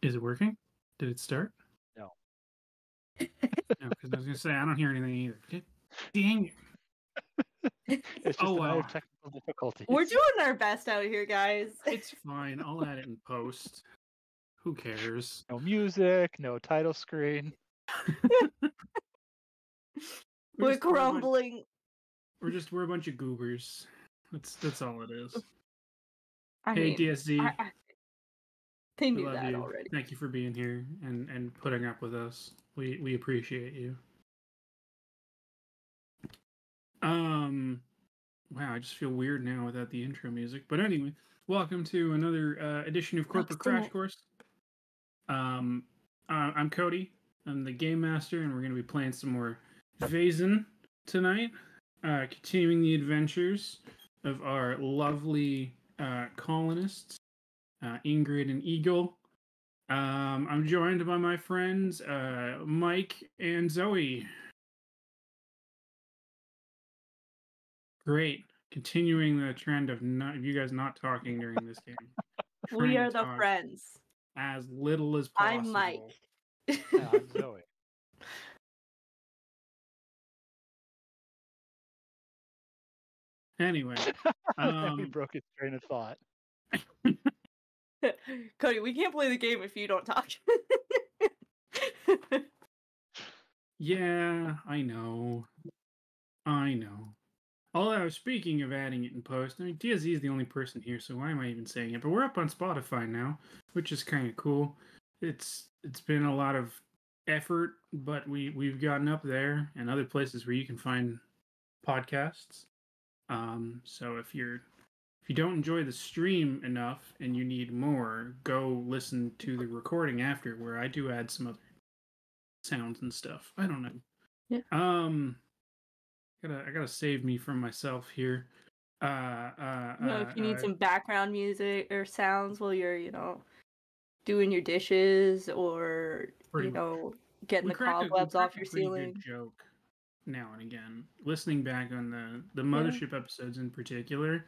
Is it working? Did it start? No. No, because I was gonna say I don't hear anything either. Dang it! It's just a matter of technical difficulties. We're doing our best out here, guys. It's fine. I'll add it in post. Who cares? No music, no title screen. We're crumbling. We're a bunch of goobers. That's all it is. I Hey, mean, DSZ. they We knew love that you. already. Thank you for being here and putting up with us. We appreciate you. Wow, I just feel weird now without the intro music. But anyway, welcome to another edition of Corporate Crash Course. I'm Cody. I'm the game master, and we're going to be playing some more Vaesen tonight. Continuing the adventures of our lovely colonists, Ingrid and Egil. I'm joined by my friends Mike and Zoe. Great. Continuing the trend of you guys not talking during this game. We are the friends. As little as possible. I'm Mike. I'm Zoe. Anyway. We broke its train of thought. Cody, we can't play the game if you don't talk. Yeah, I know. Although, speaking of adding it in post, I mean, DSZ is the only person here, so why am I even saying it? But we're up on Spotify now, which is kind of cool. It's been a lot of effort, but we've gotten up there and other places where you can find podcasts. So if you don't enjoy the stream enough and you need more, go listen to the recording after, where I do add some other sounds and stuff. I don't know. Yeah. I gotta save me from myself here. If you need some background music or sounds while you're, doing your dishes or getting the cobwebs off your ceiling. Good joke now and again. Listening back on the Mothership episodes in particular,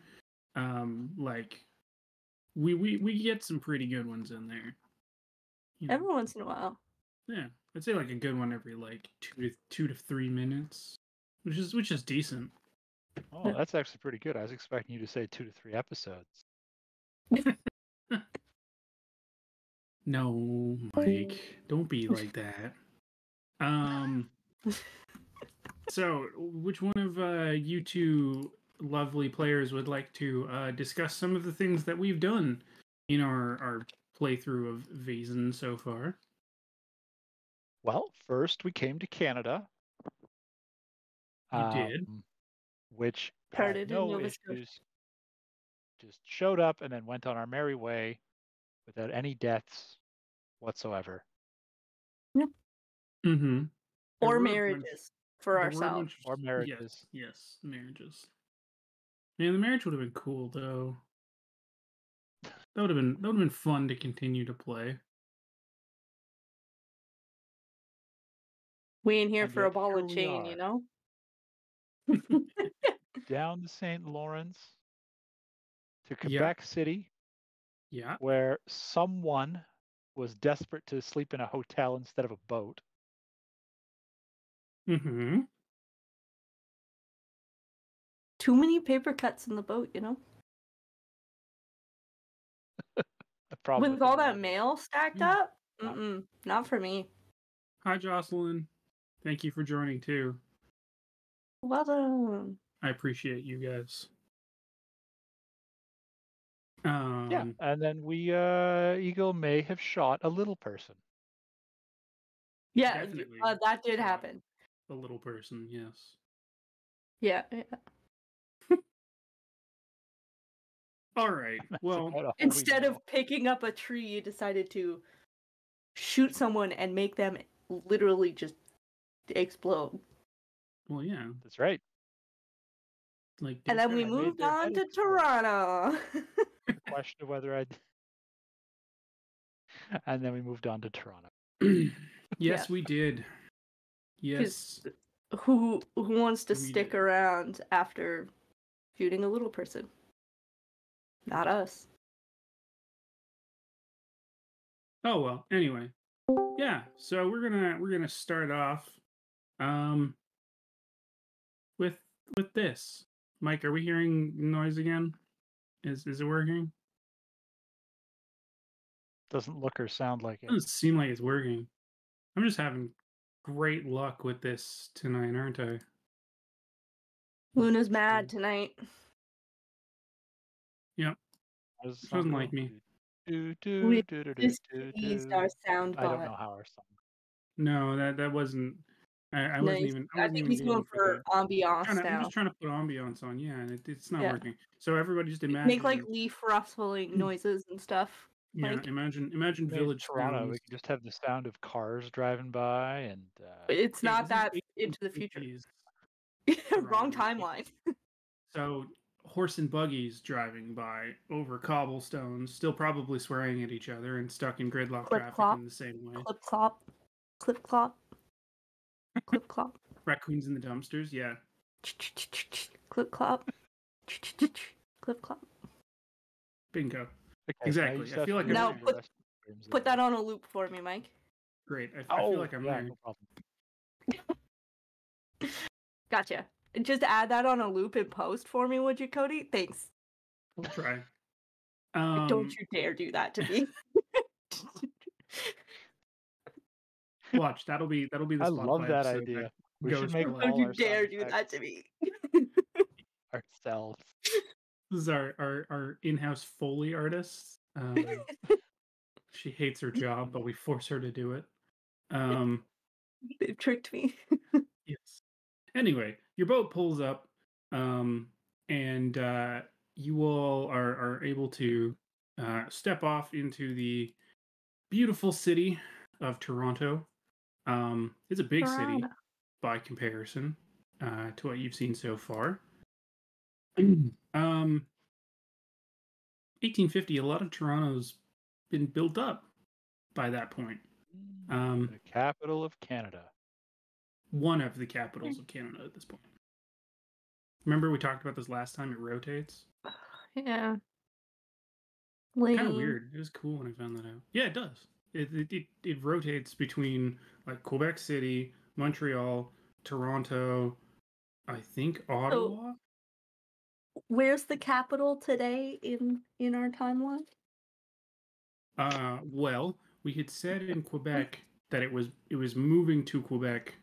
we get some pretty good ones in there. Every once in a while. Yeah, I'd say like a good one every like 2 to 3 minutes, which is decent. Oh, that's actually pretty good. I was expecting you to say 2 to 3 episodes. No, Mike, don't be like that. So, which one of you two lovely players would like to discuss some of the things that we've done in our playthrough of Vaesen so far? Well, first we came to Canada. You did? Which Started had no in Nova issues. Just showed up and then went on our merry way without any deaths whatsoever. Yep. Mm-hmm. Or marriages for ourselves. Or marriages. Yes, marriages. Man, the marriage would have been cool though. That would have been fun to continue to play. We ain't here for a ball and chain, you know? Down the St. Lawrence to Quebec City. Yeah. Where someone was desperate to sleep in a hotel instead of a boat. Mm-hmm. Too many paper cuts in the boat, you know? With all that mail stacked up? Not for me. Hi, Jocelyn. Thank you for joining, too. Well done. I appreciate you guys. And then Eagle may have shot a little person. Yeah, that did happen. A little person, yes. Yeah. All right. Well, instead of picking up a tree, you decided to shoot someone and make them literally just explode. Well, yeah. That's right. And then we moved on to Toronto. Question of whether I'd... And then we moved on to Toronto. Yes, we did. Yes. Who wants to stick around after shooting a little person? Not us. Oh well. Anyway, yeah. So we're gonna start off with this. Mike, are we hearing noise again? Is it working? Doesn't look or sound like it. Doesn't seem like it's working. I'm just having great luck with this tonight, aren't I? Luna's mad tonight. Yep. She doesn't like me. We just teased our sound bot. I don't know how our song. No, that wasn't. I wasn't even. I think he's going for ambiance now. I'm just trying to put ambiance on. Yeah, and it's not working. So everybody just imagine. Make like leaf rustling noises and stuff. Yeah, like, imagine village Toronto. sounds. We can just have the sound of cars driving by, and it's not that into the future. Wrong timeline. So horse and buggies driving by over cobblestones, still probably swearing at each other and stuck in gridlock traffic in the same way. Clip clop, clip clop, clip clop. Raccoons in the dumpsters, yeah. Clip clop, clip clop. Bingo. Okay, exactly. I feel like now put that on a loop for me, Mike. Great. I feel like I'm there. No problem. Gotcha. Just add that on a loop in post for me, would you, Cody? Thanks. We'll try. Don't you dare do that to me. Watch, that'll be the Spotify. I love that idea. We should make Don't you dare do that to me. Ourselves. This is our in-house Foley artist. She hates her job, but we force her to do it. They've tricked me. Yes. Anyway, your boat pulls up, and you all are able to step off into the beautiful city of Toronto. It's a big city by comparison to what you've seen so far. 1850, a lot of Toronto's been built up by that point. The capital of Canada. One of the capitals of Canada at this point. Remember we talked about this last time? It rotates. Yeah. Kind of weird. It was cool when I found that out. Yeah, it does. It rotates between like Quebec City, Montreal, Toronto, I think Ottawa. Where's the capital today in our timeline? Well, we had said in Quebec that it was moving to Quebec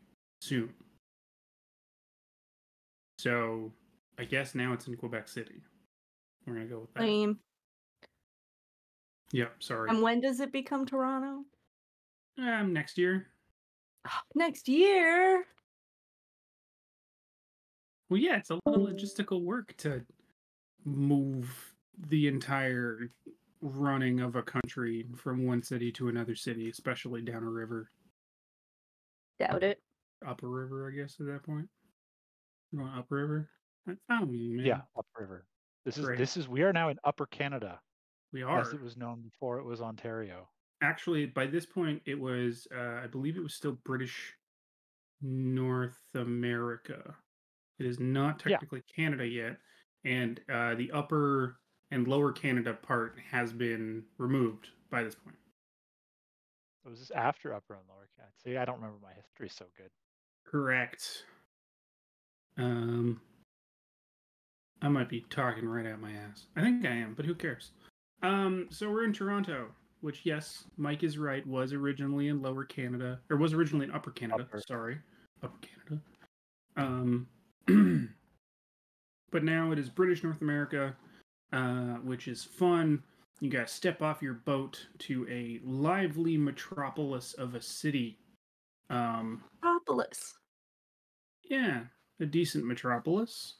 soon. So I guess now it's in Quebec City. We're gonna go with that. Yep, sorry. And when does it become Toronto? Next year. Next year? Well, yeah, it's a lot of logistical work to move the entire running of a country from one city to another city, especially down a river. Doubt it. Upper river, I guess, at that point. We're going upriver? Oh, man. Yeah, upriver. This is we are now in Upper Canada. We are. As it was known before it was Ontario. Actually, by this point, it was, I believe it was still British North America. It is not technically Canada yet, and the upper and lower Canada part has been removed by this point. So was this after Upper and Lower Canada? See, I don't remember my history so good. Correct. I might be talking right out my ass. I think I am, but who cares? So we're in Toronto, which, yes, Mike is right, was originally in Lower Canada, or was originally in Upper Canada. Sorry, Upper Canada. But now it is British North America, which is fun. You guys step off your boat to a lively metropolis of a city. Metropolis. Yeah, a decent metropolis.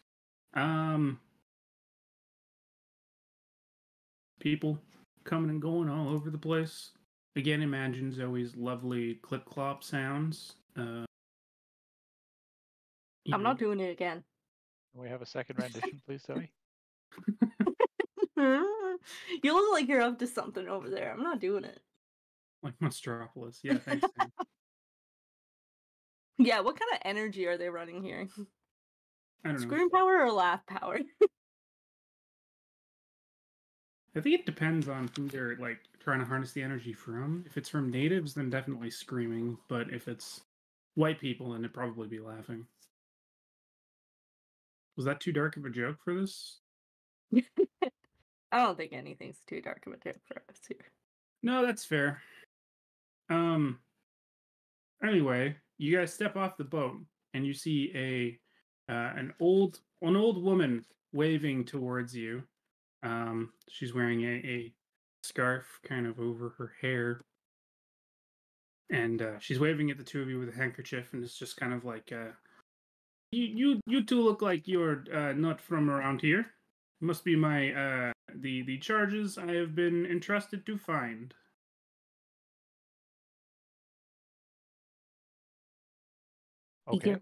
People coming and going all over the place. Again, imagine Zoe's lovely clip-clop sounds. I'm not doing it again. Can we have a second rendition, please, Zoe? You look like you're up to something over there. I'm not doing it. Like Monstropolis. Yeah, thanks, Sam. Yeah, what kind of energy are they running here? I don't know. Scream power or laugh power? I think it depends on who they're like trying to harness the energy from. If it's from natives, then definitely screaming. But if it's white people, then it'd probably be laughing. Was that too dark of a joke for this? I don't think anything's too dark of a joke for us here. No, that's fair. Anyway, you guys step off the boat and you see an old woman waving towards you. She's wearing a scarf kind of over her hair, and she's waving at the two of you with a handkerchief, and it's just kind of like, you two look like you're not from around here. Must be my the charges I have been entrusted to find. Okay.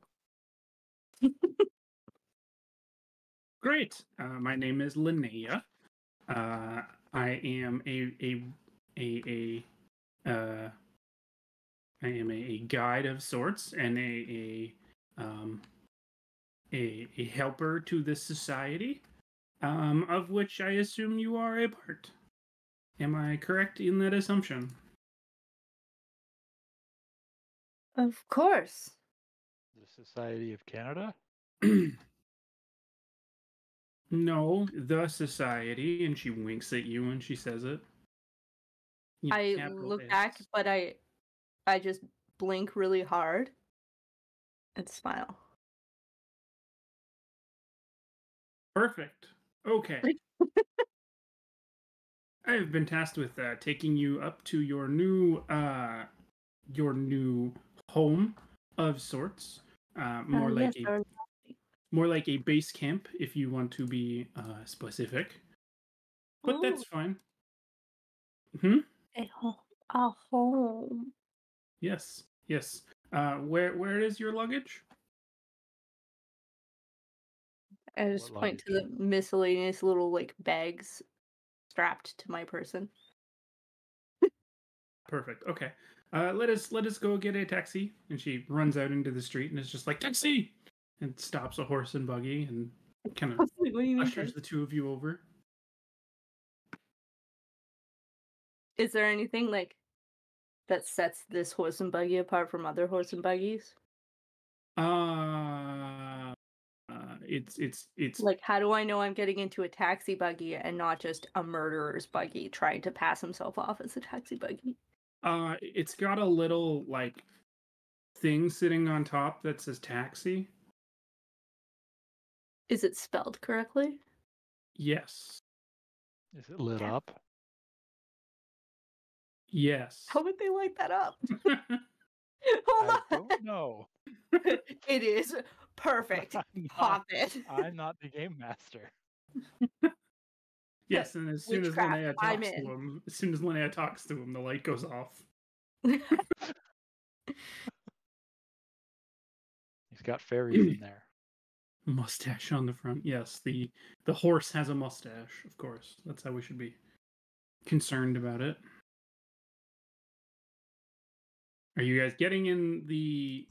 Great. My name is Linnea. I am a guide of sorts and a helper to this society, of which I assume you are a part. Am I correct in that assumption? Of course. The Society of Canada? No, the society, and she winks at you when she says it. I look back, but I just blink really hard and smile. Perfect. Okay. I have been tasked with taking you up to your new home of sorts. More like a base camp, if you want to be specific. But that's fine. A home. Yes. Where is your luggage? I just point to the miscellaneous little like bags strapped to my person. Perfect. Okay. Let us go get a taxi. And she runs out into the street and is just like, taxi! And stops a horse and buggy and kind of ushers the two of you over. Is there anything like that sets this horse and buggy apart from other horse and buggies? It's like, how do I know I'm getting into a taxi buggy and not just a murderer's buggy trying to pass himself off as a taxi buggy? It's got a little like thing sitting on top that says taxi. Is it spelled correctly? Yes. Is it lit up? Yes. How would they light that up? Hold on. I don't know. It is perfect. Pop it. I'm not the game master. Yes, and as soon as Linnea talks to him, the light goes off. He's got fairies in there. Mustache on the front. Yes, the horse has a mustache, of course. That's how we should be concerned about it. Are you guys getting in the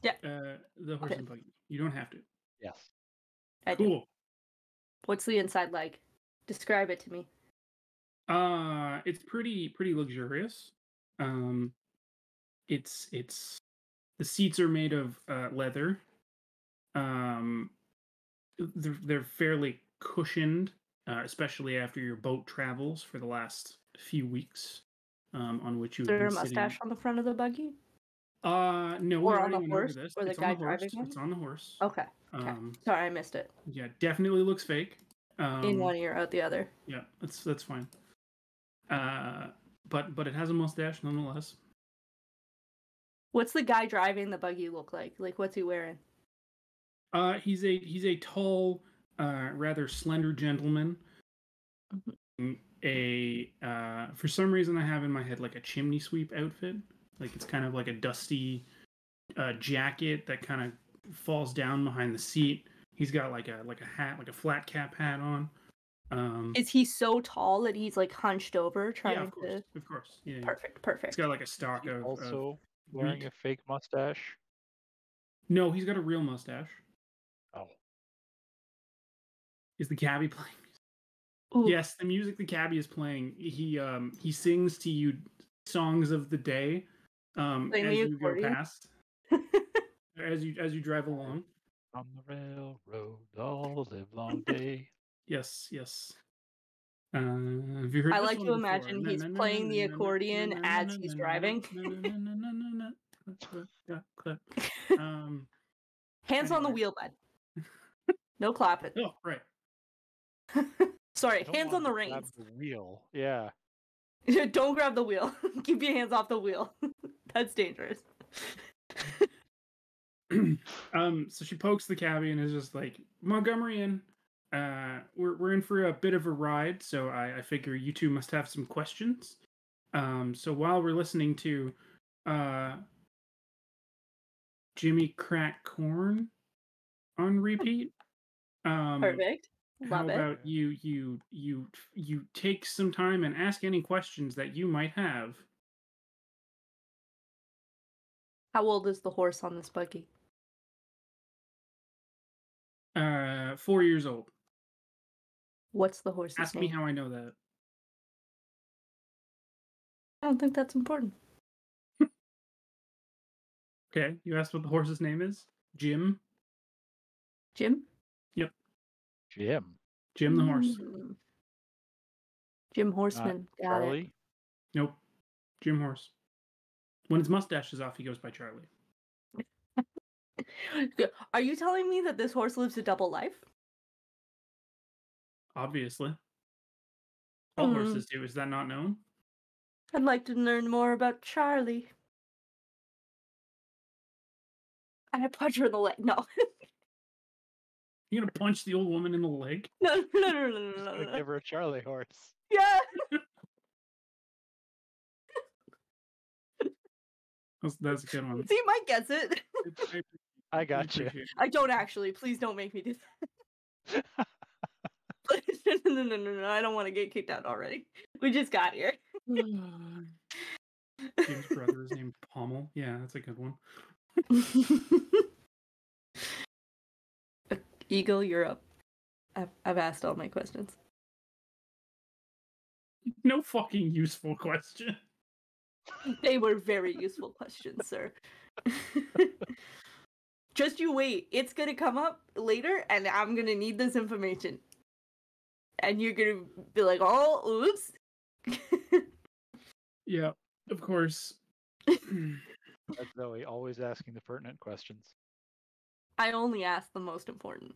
horse and buggy? You don't have to. Yes. Cool. Do. What's the inside like? Describe it to me. It's pretty luxurious. It's the seats are made of leather. They're fairly cushioned, especially after your boat travels for the last few weeks, on which you've been sitting. Is there a mustache on the front of the buggy? No, or on the horse, or the guy driving it? It's on the horse. Okay. Sorry, I missed it. Yeah, definitely looks fake. In one ear, out the other. Yeah, that's fine. But it has a mustache nonetheless. What's the guy driving the buggy look like? Like, what's he wearing? He's a tall, rather slender gentleman. For some reason I have in my head like a chimney sweep outfit. Like it's kind of like a dusty jacket that kind of falls down behind the seat. He's got like a hat, like a flat cap hat on. Is he so tall that he's like hunched over trying of course. Yeah. Perfect. He's got like a stalk of also wearing a fake mustache. No, he's got a real mustache. Oh. Is the cabbie playing? Ooh. Yes, the music the cabbie is playing. He sings to you songs of the day as you go past, as you drive along. On the railroad all the live long day. Yes, yes. Have you heard I this like one to before? imagine he's playing the accordion as he's driving. Hands on the wheel, bud. No clapping. Oh, right. Sorry, hands on the reins. Grab the wheel. Yeah. Don't grab the wheel. Keep your hands off the wheel. That's dangerous. So she pokes the cabbie and is just like, Montgomery in. We're in for a bit of a ride, so I figure you two must have some questions. So while we're listening to Jimmy Crack Corn on repeat, Perfect. How Love it. about you take some time and ask any questions that you might have. How old is the horse on this buggy? 4 years old. What's the horse's Ask name? me how I know that. I don't think that's important. Okay, you asked what the horse's name is? Jim? Jim? Yep. Jim the horse. Jim Horseman. Got Charlie? it. Nope. Jim Horse. When his mustache is off, he goes by Charlie. Are you telling me that this horse lives a double life? Obviously. All horses do. Is that not known? I'd like to learn more about Charlie. And I punch her in the leg. No. You gonna punch the old woman in the leg? No. Give her a Charlie horse. Yeah. That's a good one. See, Mike gets it. I got you. I don't actually. Please don't make me do that. No. I don't want to get kicked out already. We just got here. Jim's brother is named Pommel. Yeah, that's a good one. Eagle, you're up. I've asked all my questions. No fucking useful question. They were very useful questions, sir. Just you wait. It's gonna come up later, and I'm gonna need this information. And you're gonna be like, oh, oops. Yeah, of course. That's Zoe, always asking the pertinent questions. I only ask the most important.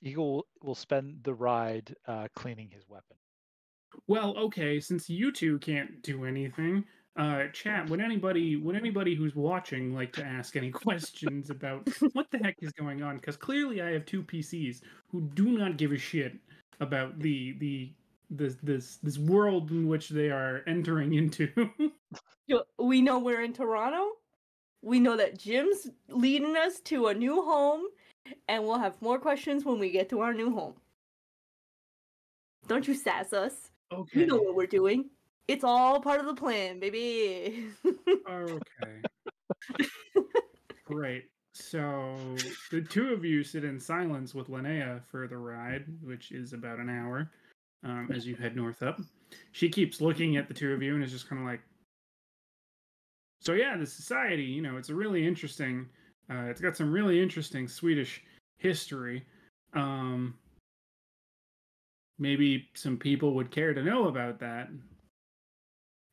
Eagle will spend the ride cleaning his weapon. Well, okay, since you two can't do anything, chat, would anybody who's watching like to ask any questions about what the heck is going on? Because clearly I have two PCs who do not give a shit about this world in which they are entering into. We know we're in Toronto. We know that Jim's leading us to a new home, and we'll have more questions when we get to our new home. Don't you sass us. Okay. You know what we're doing. It's all part of the plan, baby. Okay. Great. So the two of you sit in silence with Linnea for the ride, which is about an hour, as you head north up. She keeps looking at the two of you and is just kind of like, so yeah, the society, it's a really interesting, it's got some really interesting Swedish history. Maybe some people would care to know about that.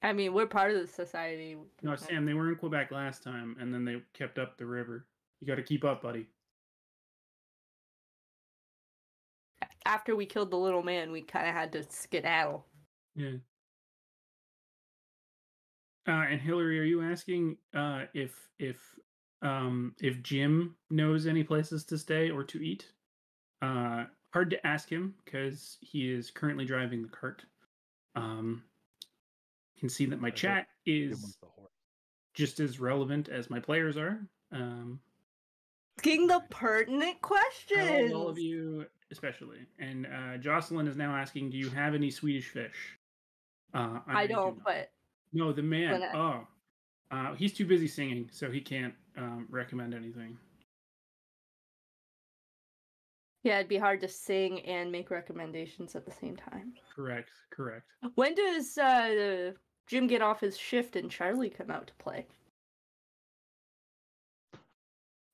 I mean, we're part of the society. No, Sam, they were in Quebec last time, and then they kept up the river. You got to keep up, buddy. After we killed the little man, we kind of had to skedaddle. Yeah. And Hillary, are you asking if Jim knows any places to stay or to eat? Hard to ask him because he is currently driving the cart. You can see that my chat is just as relevant as my players are. Asking the pertinent questions. All of you, especially. And Jocelyn is now asking, do you have any Swedish fish? I don't, but... No, the man. He's too busy singing, so he can't recommend anything. Yeah, it'd be hard to sing and make recommendations at the same time. Correct. When does Jim get off his shift and Charlie come out to play?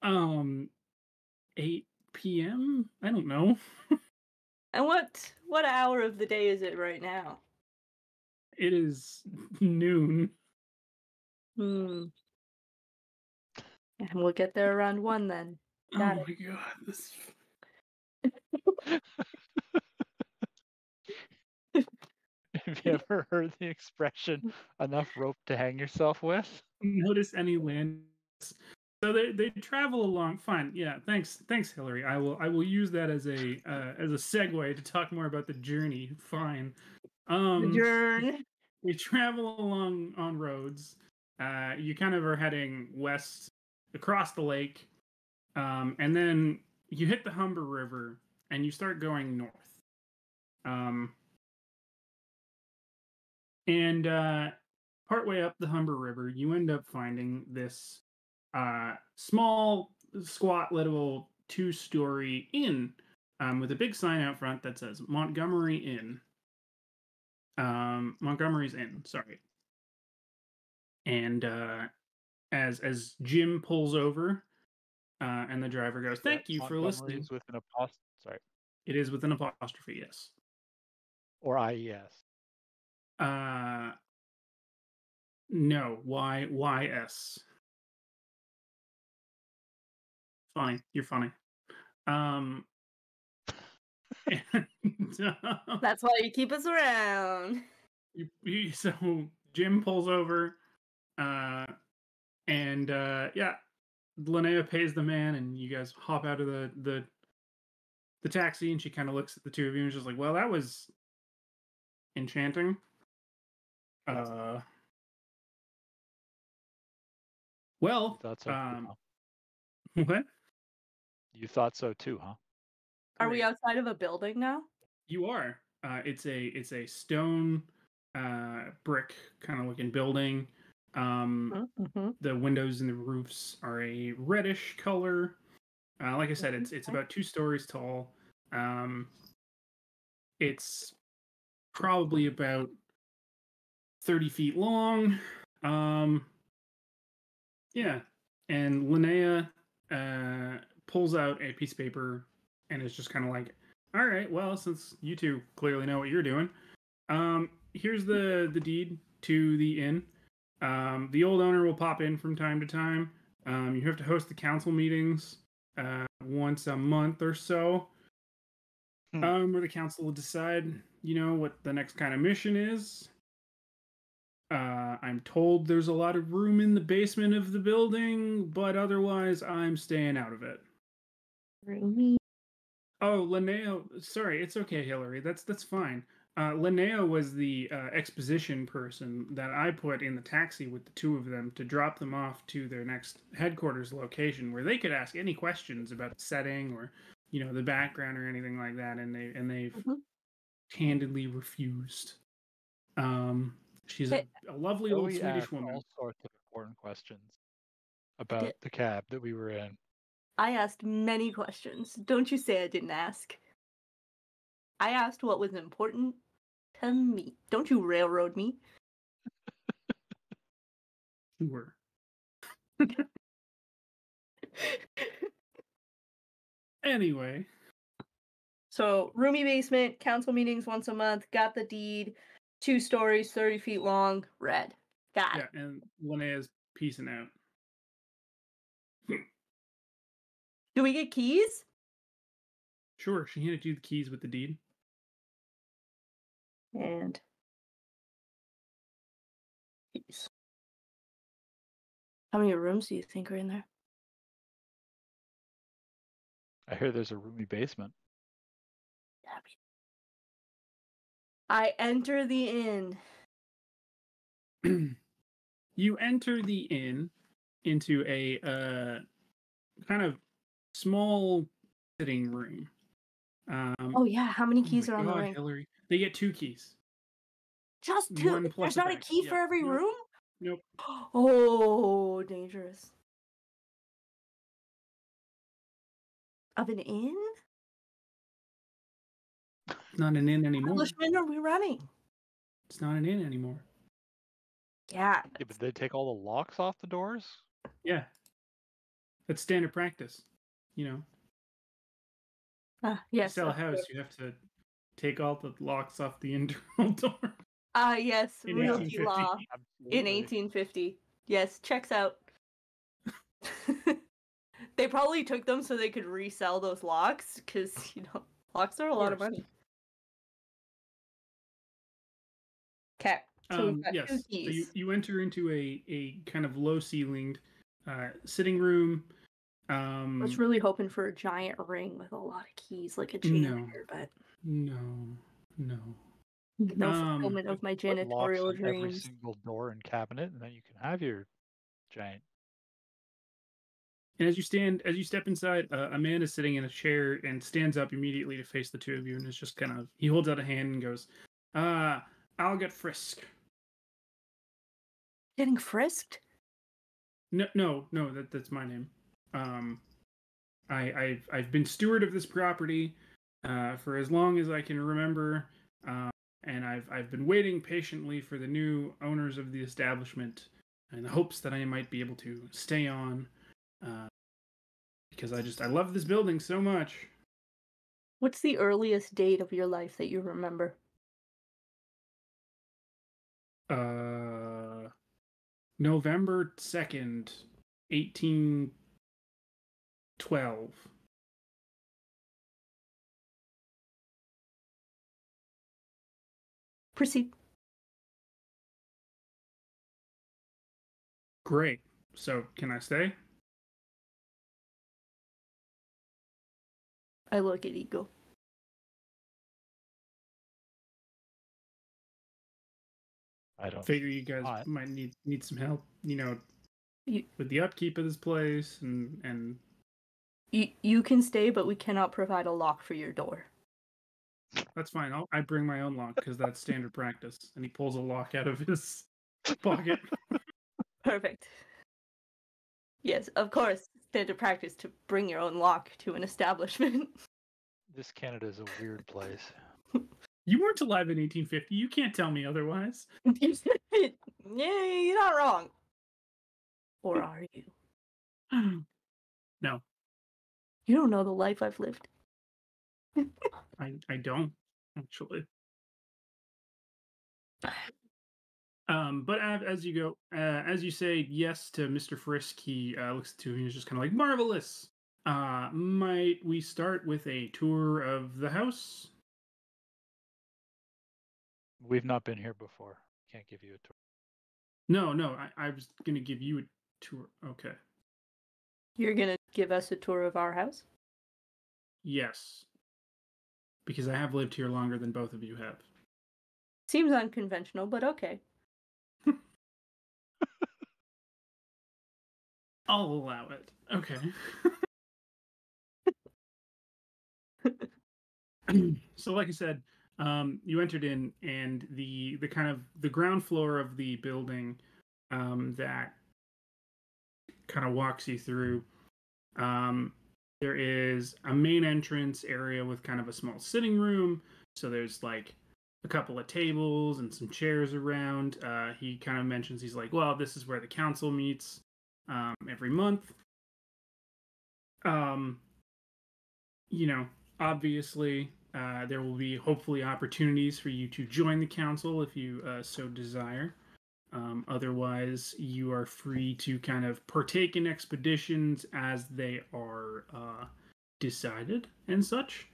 8 p.m. I don't know. And what hour of the day is it right now? It is noon. And we'll get there around 1 then. Got Oh it. my god, this. Have you ever heard the expression "enough rope to hang yourself with"? Notice any land. So they travel along. Fine, yeah. Thanks, Hillary. I will use that as a segue to talk more about the journey. Fine. Adjourn. We travel along on roads. You kind of are heading west across the lake, and then you hit the Humber River and you start going north. And partway up the Humber River, you end up finding this small, squat little 2-story inn with a big sign out front that says Montgomery Inn. Montgomery's Inn, sorry. And as Jim pulls over, and the driver goes, "Thank you for listening." With an apostrophe. Sorry. It is with an apostrophe, yes. Or IES. No, YS. Funny, you're funny. And, That's why you keep us around. So Jim pulls over, and yeah, Linnea pays the man, and you guys hop out of the taxi, and she kind of looks at the two of you and is just like, "Well, that was enchanting." Well, Thought so too, huh? What? You thought so too, huh? Are we outside of a building now? You are. It's a stone, brick kind of looking building. The windows and the roofs are a reddish color. Like I said, it's about 2 stories tall. It's probably about 30 feet long. Yeah, and Linnea pulls out a piece of paper and is just kind of like, "All right, well, since you two clearly know what you're doing, here's the deed to the inn. The old owner will pop in from time to time. You have to host the council meetings once a month or so, where the council will decide, what the next kind of mission is. I'm told there's a lot of room in the basement of the building, but otherwise I'm staying out of it." Roomy. Oh, Linnea, sorry, it's okay, Hillary. That's fine. Linnea was the exposition person that I put in the taxi with the two of them to drop them off to their next headquarters location, where they could ask any questions about the setting or, the background or anything like that, and they've candidly refused. She's a lovely old Swedish woman. All sorts of important questions about the cab that we were in. I asked many questions. Don't you say I didn't ask. I asked what was important to me. Don't you railroad me. Sure. Anyway. So, roomy basement, council meetings once a month, got the deed, 2 stories, 30 feet long, red. Got it. Yeah, and Linnea's peacing out. Do we get keys? Sure, she handed you the keys with the deed. And keys. How many rooms do you think are in there? I hear there's a roomy basement. I enter the inn. You enter the inn into a kind of small sitting room. Oh yeah, how many keys are on the ring? Hillary. They get 2 keys. Just 2? One plus There's not a bag. key for every room? Nope. Oh, dangerous. Of an inn? not an inn anymore. establishment are we running? It's not an inn anymore. Yeah. Yeah, but they take all the locks off the doors? Yeah. That's standard practice. You know, Yes. to sell a of house, course. you have to take all the locks off the internal door. Yes, In realty 1850. law in Absolutely. 1850. Yes, checks out. They probably took them so they could resell those locks, because, locks are a lot of course. money. Okay, so we've got 2 Yes. So keys. you enter into a kind of low ceilinged sitting room. I was really hoping for a giant ring with a lot of keys, like a No. janitor, but No. no fulfillment of my Put locks janitorial on every dreams. single door and cabinet, and then you can have your giant. And as you step inside, a man is sitting in a chair and stands up immediately to face the two of you, and is just kind of, he holds out a hand and goes, I'll get Frisk. Getting frisked? No, that's my name. I've been steward of this property for as long as I can remember, and I've been waiting patiently for the new owners of the establishment in the hopes that I might be able to stay on, because I love this building so much. What's the earliest date of your life that you remember? November 2nd, 1812. Proceed. Great. So, can I stay? I look at Eagle. I don't Figure you guys not. might need some help, You- with the upkeep of this place, and You can stay, but we cannot provide a lock for your door. that's fine. I bring my own lock because that's standard practice. And he pulls a lock out of his pocket. Perfect. Yes, of course, standard practice to bring your own lock to an establishment. This Canada is a weird place. You weren't alive in 1850. You can't tell me otherwise. Yeah, you're not wrong. Or are you? No, You don't know the life I've lived. I don't actually. But as you go, as you say yes to Mr. Frisk, he looks at you and he's just kind of like, marvelous. Might we start with a tour of the house? We've not been here before. Can't give you a tour. No, I was gonna give you a tour. Okay. You're gonna give us a tour of our house? Yes. Because I have lived here longer than both of you have. Seems unconventional, but okay. I'll allow it. Okay. So, like I said, you entered in, and the kind of the ground floor of the building that kind of walks you through. There is a main entrance area with kind of a small sitting room. So there's like a couple of tables and some chairs around. He kind of mentions, he's like, well, this is where the council meets every month. Obviously, there will be hopefully opportunities for you to join the council if you so desire. Otherwise, you are free to kind of partake in expeditions as they are decided and such.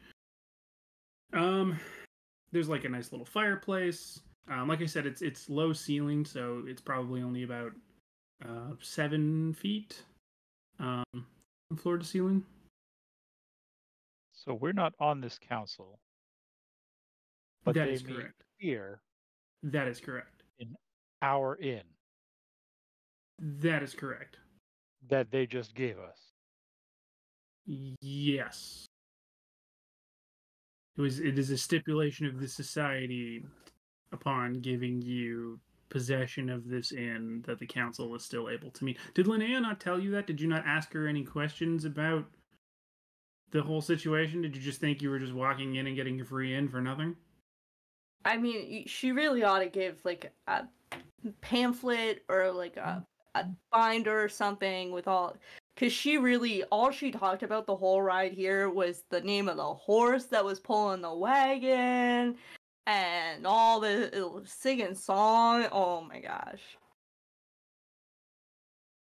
There's like a nice little fireplace. Like I said, it's low ceiling, so it's probably only about 7 feet from floor to ceiling. So we're not on this council, but That they is meet correct. here That is correct. in our inn That is correct. that they just gave us. Yes. It is a stipulation of the society upon giving you possession of this inn that the council is still able to meet. Did Linnea not tell you that? Did you not ask her any questions about the whole situation? Did you just think you were just walking in and getting a free in for nothing? I mean, she really ought to give like a pamphlet or like a binder or something with all, because all she talked about the whole ride here was the name of the horse that was pulling the wagon and all the singing song. Oh my gosh.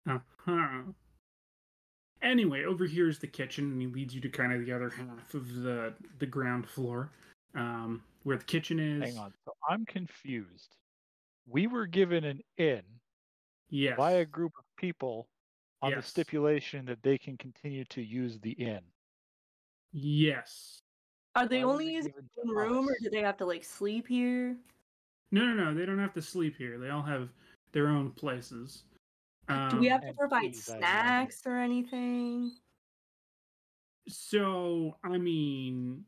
Uh-huh. Anyway, over here is the kitchen, and he leads you to kind of the other half of the ground floor, where the kitchen is. Hang on. So I'm confused. We were given an inn Yes. by a group of people on the Yes. stipulation that they can continue to use the inn. Yes. Are they Why was only it using given one to room, or us? do they have to like sleep here? No. They don't have to sleep here. They all have their own places. Do we have to And provide keys, I imagine. snacks or anything? So, I mean,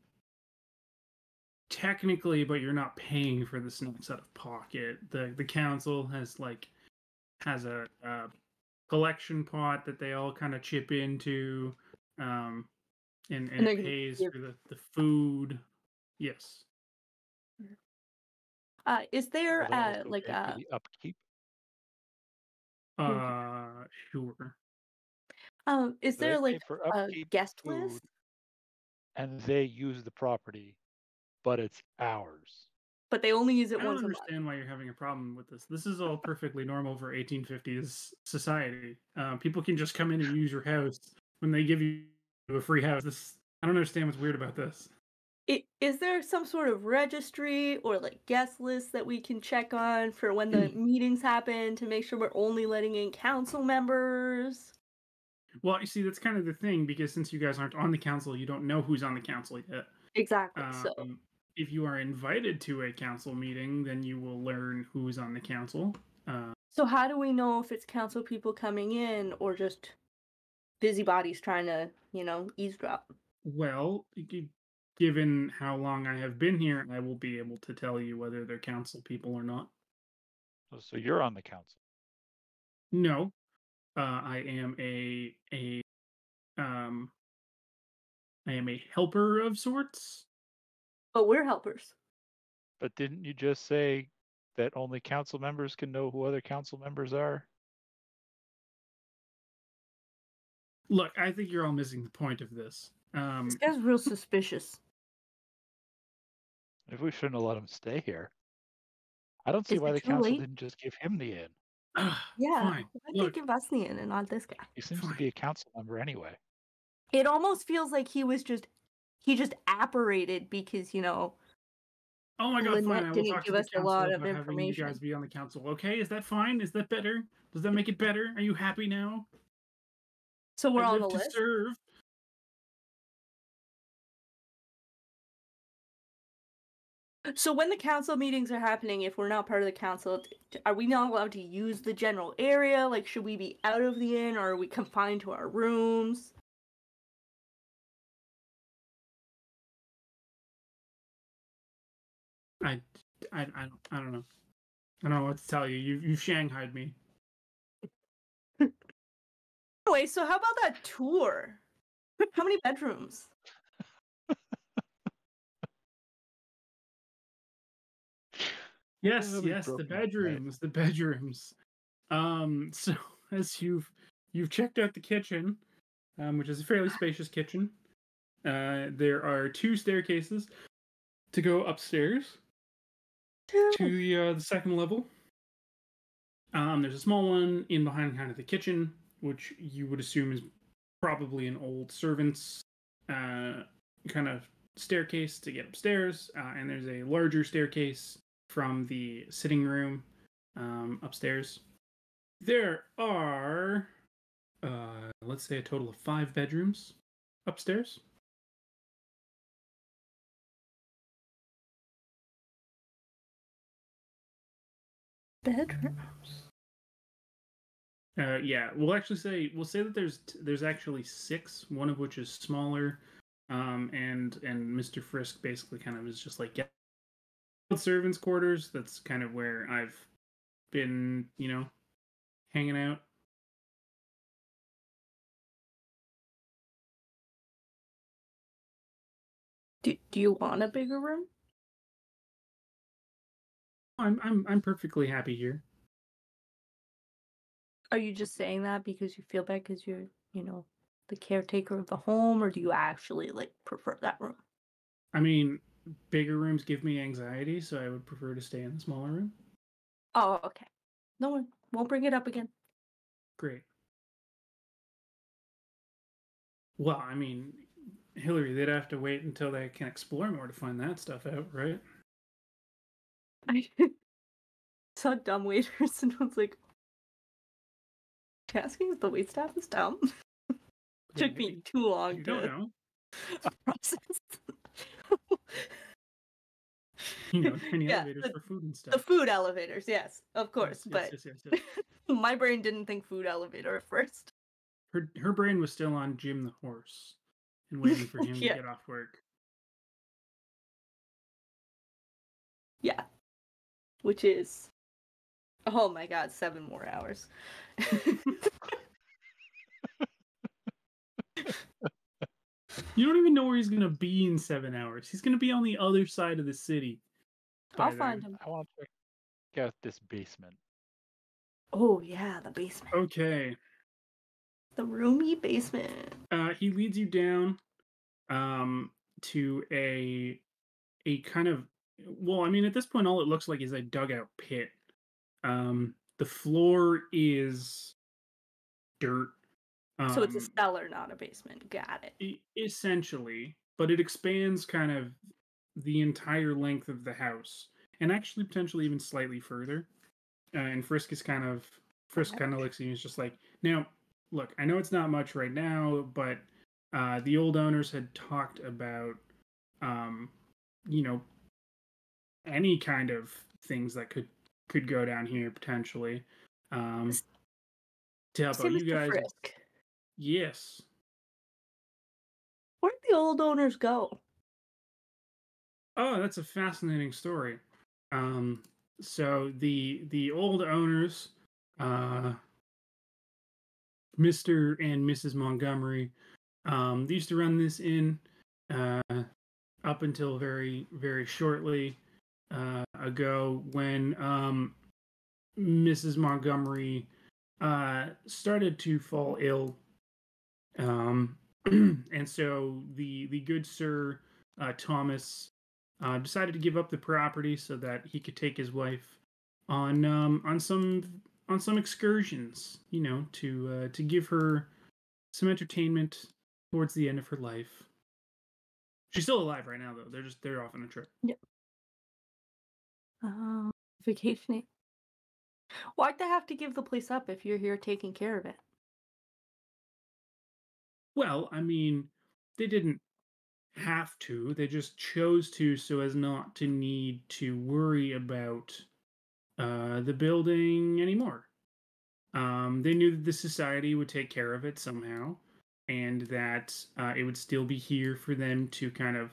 technically, but you're not paying for the snacks out of pocket. The council has a collection pot that they all kind of chip into, and And they're it gonna pays give- for the food. Yes. Is there Will they also like pay for the upkeep? Sure. is So they there like pay for a upkeep, guest food, list? and they use the property, but it's ours. But they only use it I don't once a month. understand why you're having a problem with this. This is all perfectly normal for 1850s society. People can just come in and use your house when they give you a free house. I don't understand what's weird about this. Is there some sort of registry or like guest list that we can check on for when the meetings happen to make sure we're only letting in council members? Well, you see, that's kind of the thing, because since you guys aren't on the council, you don't know who's on the council yet. Exactly. So If you are invited to a council meeting, then you will learn who's on the council. so how do we know if it's council people coming in or just busybodies trying to, eavesdrop? Well, given how long I have been here, I will be able to tell you whether they're council people or not. So you're on the council. No, I am um I am a helper of sorts. But we're helpers. But didn't you just say that only council members can know who other council members are? Look, I think you're all missing the point of this. This guy's real suspicious. If we shouldn't have let him stay here. I don't see Is why it the too council late? didn't just give him the inn. Yeah. Fine. Why Look, they give us the in and not this guy? He seems Fine. to be a council member anyway. It almost feels like he just apparated because, oh my god, fine. Lynette I will didn't talk to give the us a council lot of about having you information. guys be on the council. Okay, is that fine? Is that better? Does that make it better? Are you happy now? So we're I on live the to list. serve. So when the council meetings are happening, if we're not part of the council, are we not allowed to use the general area? Like, should we be out of the inn, or are we confined to our rooms? I don't know. I don't know what to tell you. You've shanghaied me. Anyway, so how about that tour? How many bedrooms? Yes, We've yes, the broken up tonight. bedrooms. So as you've checked out the kitchen, which is a fairly spacious kitchen, there are 2 staircases to go upstairs to the second level. There's a small one in behind kind of the kitchen, which you would assume is probably an old servant's kind of staircase to get upstairs, and there's a larger staircase from the sitting room upstairs. There are, let's say, a total of 5 bedrooms upstairs. Bedrooms. Yeah, we'll say that there's actually 6, one of which is smaller, and Mr. Frisk basically kind of is just like servants' quarters. That's kind of where I've been, hanging out. Do you want a bigger room? I'm perfectly happy here. Are you just saying that because you feel bad because you're, the caretaker of the home, or do you actually prefer that room? I mean, bigger rooms give me anxiety, so I would prefer to stay in the smaller room. Oh, okay. No one won't bring it up again. Great. Well, I mean, Hillary, they'd have to wait until they can explore more to find that stuff out, right? I saw dumb waiters and was like, asking if the waitstaff is dumb. Took me too long You don't to know. process. Tiny Yeah, elevators for food and The stuff. food elevators, yes, of course. Yes. My brain didn't think food elevator at first. Her brain was still on Jim the horse and waiting for him to Yeah. get off work. Yeah. Which is, oh my god, 7 more hours. You don't even know where he's gonna be in 7 hours. He's gonna be on the other side of the city. I'll find him. I want to check out this basement. Oh yeah, the basement. Okay. The roomy basement. He leads you down to a kind of, well, I mean, at this point all it looks like is a dugout pit. The floor is dirt. So it's a cellar, not a basement. Got it. Essentially, but it expands kind of the entire length of the house, and actually potentially even slightly further. And Frisk kind of looks at you and is just like, now, look, I know it's not much right now, but the old owners had talked about, you know, any kind of things that could go down here potentially. To help out you Mr. guys. Frisk. Yes. Where'd the old owners go? Oh, that's a fascinating story. So the old owners, Mr. and Mrs. Montgomery, they used to run this inn up until very, very shortly ago when Mrs. Montgomery started to fall ill. And so the good Sir Thomas decided to give up the property so that he could take his wife on some excursions, to give her some entertainment towards the end of her life. She's still alive right now, though. They're off on a trip. Yep. Vacationing. Why'd they have to give the place up if you're here taking care of it? Well, I mean, they didn't have to. They just chose to so as not to need to worry about the building anymore. They knew that the society would take care of it somehow, and that it would still be here for them to kind of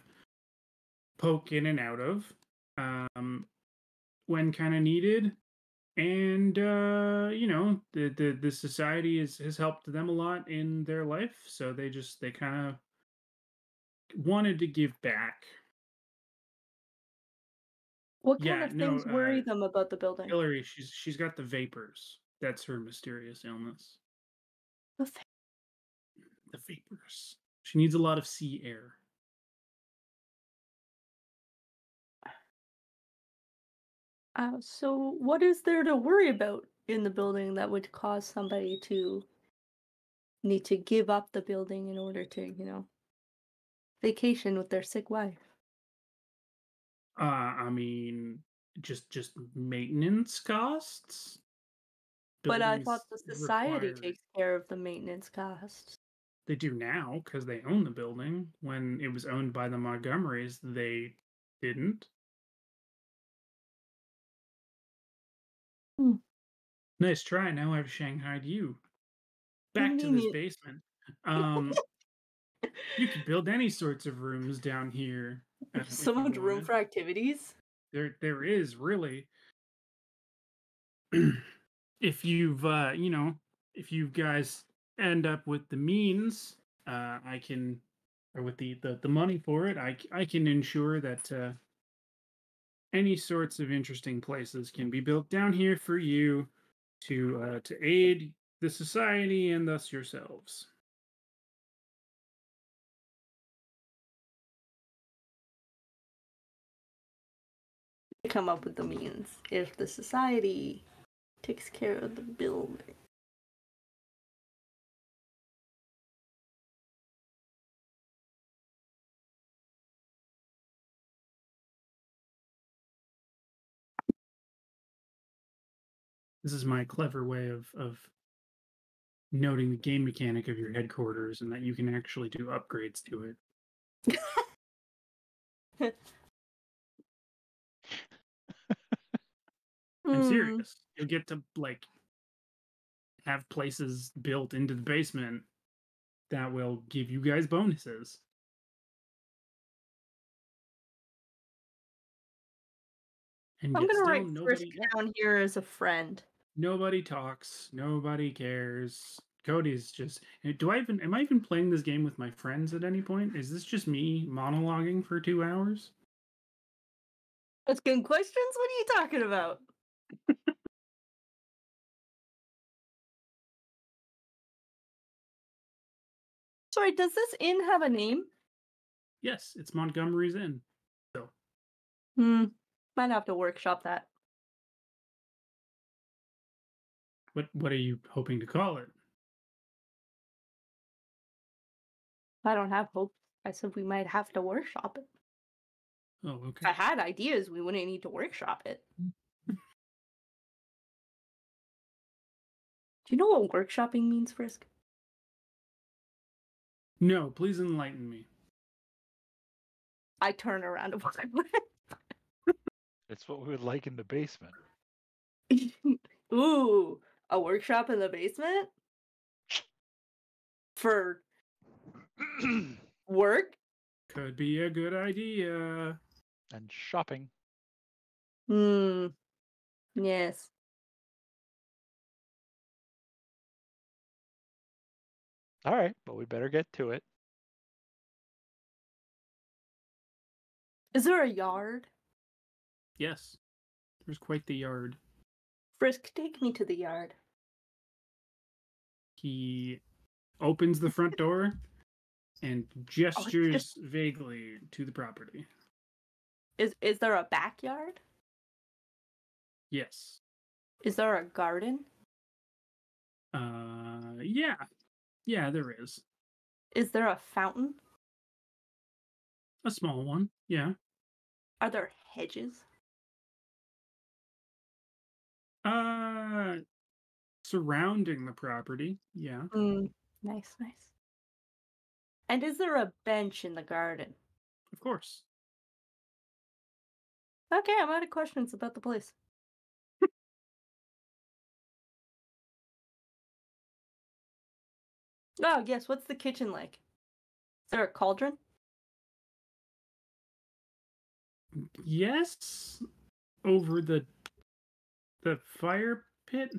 poke in and out of when kind of needed. And the society has helped them a lot in their life, so they kind of wanted to give back. What kind of things worry them about the building? Hillary, she's got the vapors. That's her mysterious illness. The vapors. She needs a lot of sea air. So what is there to worry about in the building that would cause somebody to need to give up the building in order to, vacation with their sick wife? I mean, just maintenance costs. But I thought the society takes care of the maintenance costs. They do now because they own the building. When it was owned by the Montgomerys, they didn't. Nice try. Now I've shanghaied you. Back to this basement. You could build any sorts of rooms down here. So much room for activities. There is really. If if you guys end up with the means, I can or with the money for it, I can ensure that any sorts of interesting places can be built down here for you to aid the society and thus yourselves. Come up with the means if the society takes care of the building. This is my clever way of noting the game mechanic of your headquarters and that you can actually do upgrades to it. I'm serious. You'll get to like have places built into the basement that will give you guys bonuses. And I'm yet gonna still write Frisk down here as a friend. Nobody talks. Nobody cares. Cody's just. Am I even playing this game with my friends at any point? Is this just me monologuing for 2 hours? Asking questions? What are you talking about? Sorry, does this inn have a name? Yes, it's Montgomery's Inn. So. Might have to workshop that. What are you hoping to call it? I don't have hope. I said we might have to workshop it. Oh, okay. If I had ideas, we wouldn't need to workshop it. Do you know what workshopping means, Frisk? No, please enlighten me. I turn around and walk away. It's what we would like in the basement. Ooh, a workshop in the basement? For work? Could be a good idea. And shopping. Yes. All right, but we better get to it. Is there a yard? Yes. There's quite the yard. Frisk, take me to the yard. He opens the front door and gestures vaguely to the property. Is there a backyard? Yes. Is there a garden? Yeah. Yeah, there is. Is there a fountain? A small one, yeah. Are there hedges? Surrounding the property, yeah. Nice. And is there a bench in the garden? Of course. Okay, I'm out of questions about the place. Oh, yes, what's the kitchen like? Is there a cauldron? Yes. Over the fire pit?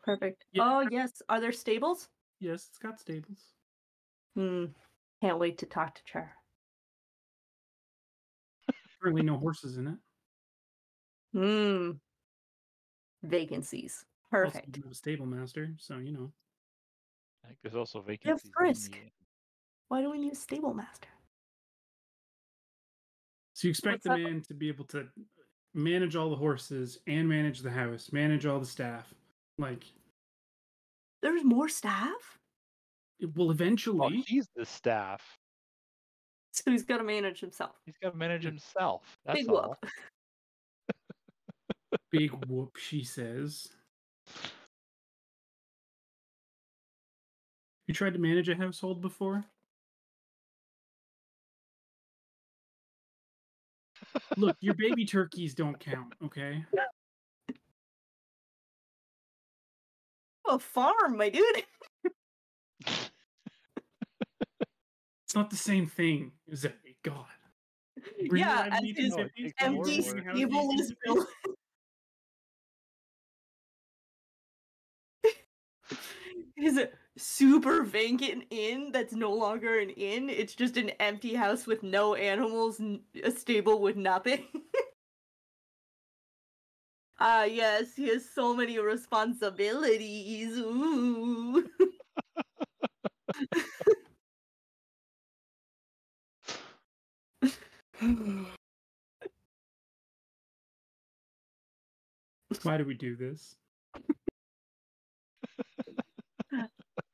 Perfect. Yeah. Oh, yes. Are there stables? Yes, it's got stables. Can't wait to talk to Char. Currently no horses in it. Vacancies. Also, Perfect. you have a stable master, so you know. I think there's also vacancies. Frisk. Why do we need a stable master? So you expect the man to be able to manage all the horses and manage the house, manage all the staff. Like, there's more staff? It will eventually. Well, he's the staff. So he's got to manage himself. He's got to manage himself. That's Big all. whoop. Big whoop, she says. You tried to manage a household before? Look, your baby turkeys don't count, okay? A farm, my dude. It's not the same thing. God. Yeah, as his empty stable is built. His super vacant inn that's no longer an inn. It's just an empty house with no animals, a stable with nothing. Ah, yes, he has so many responsibilities. Ooh. Why do we do this?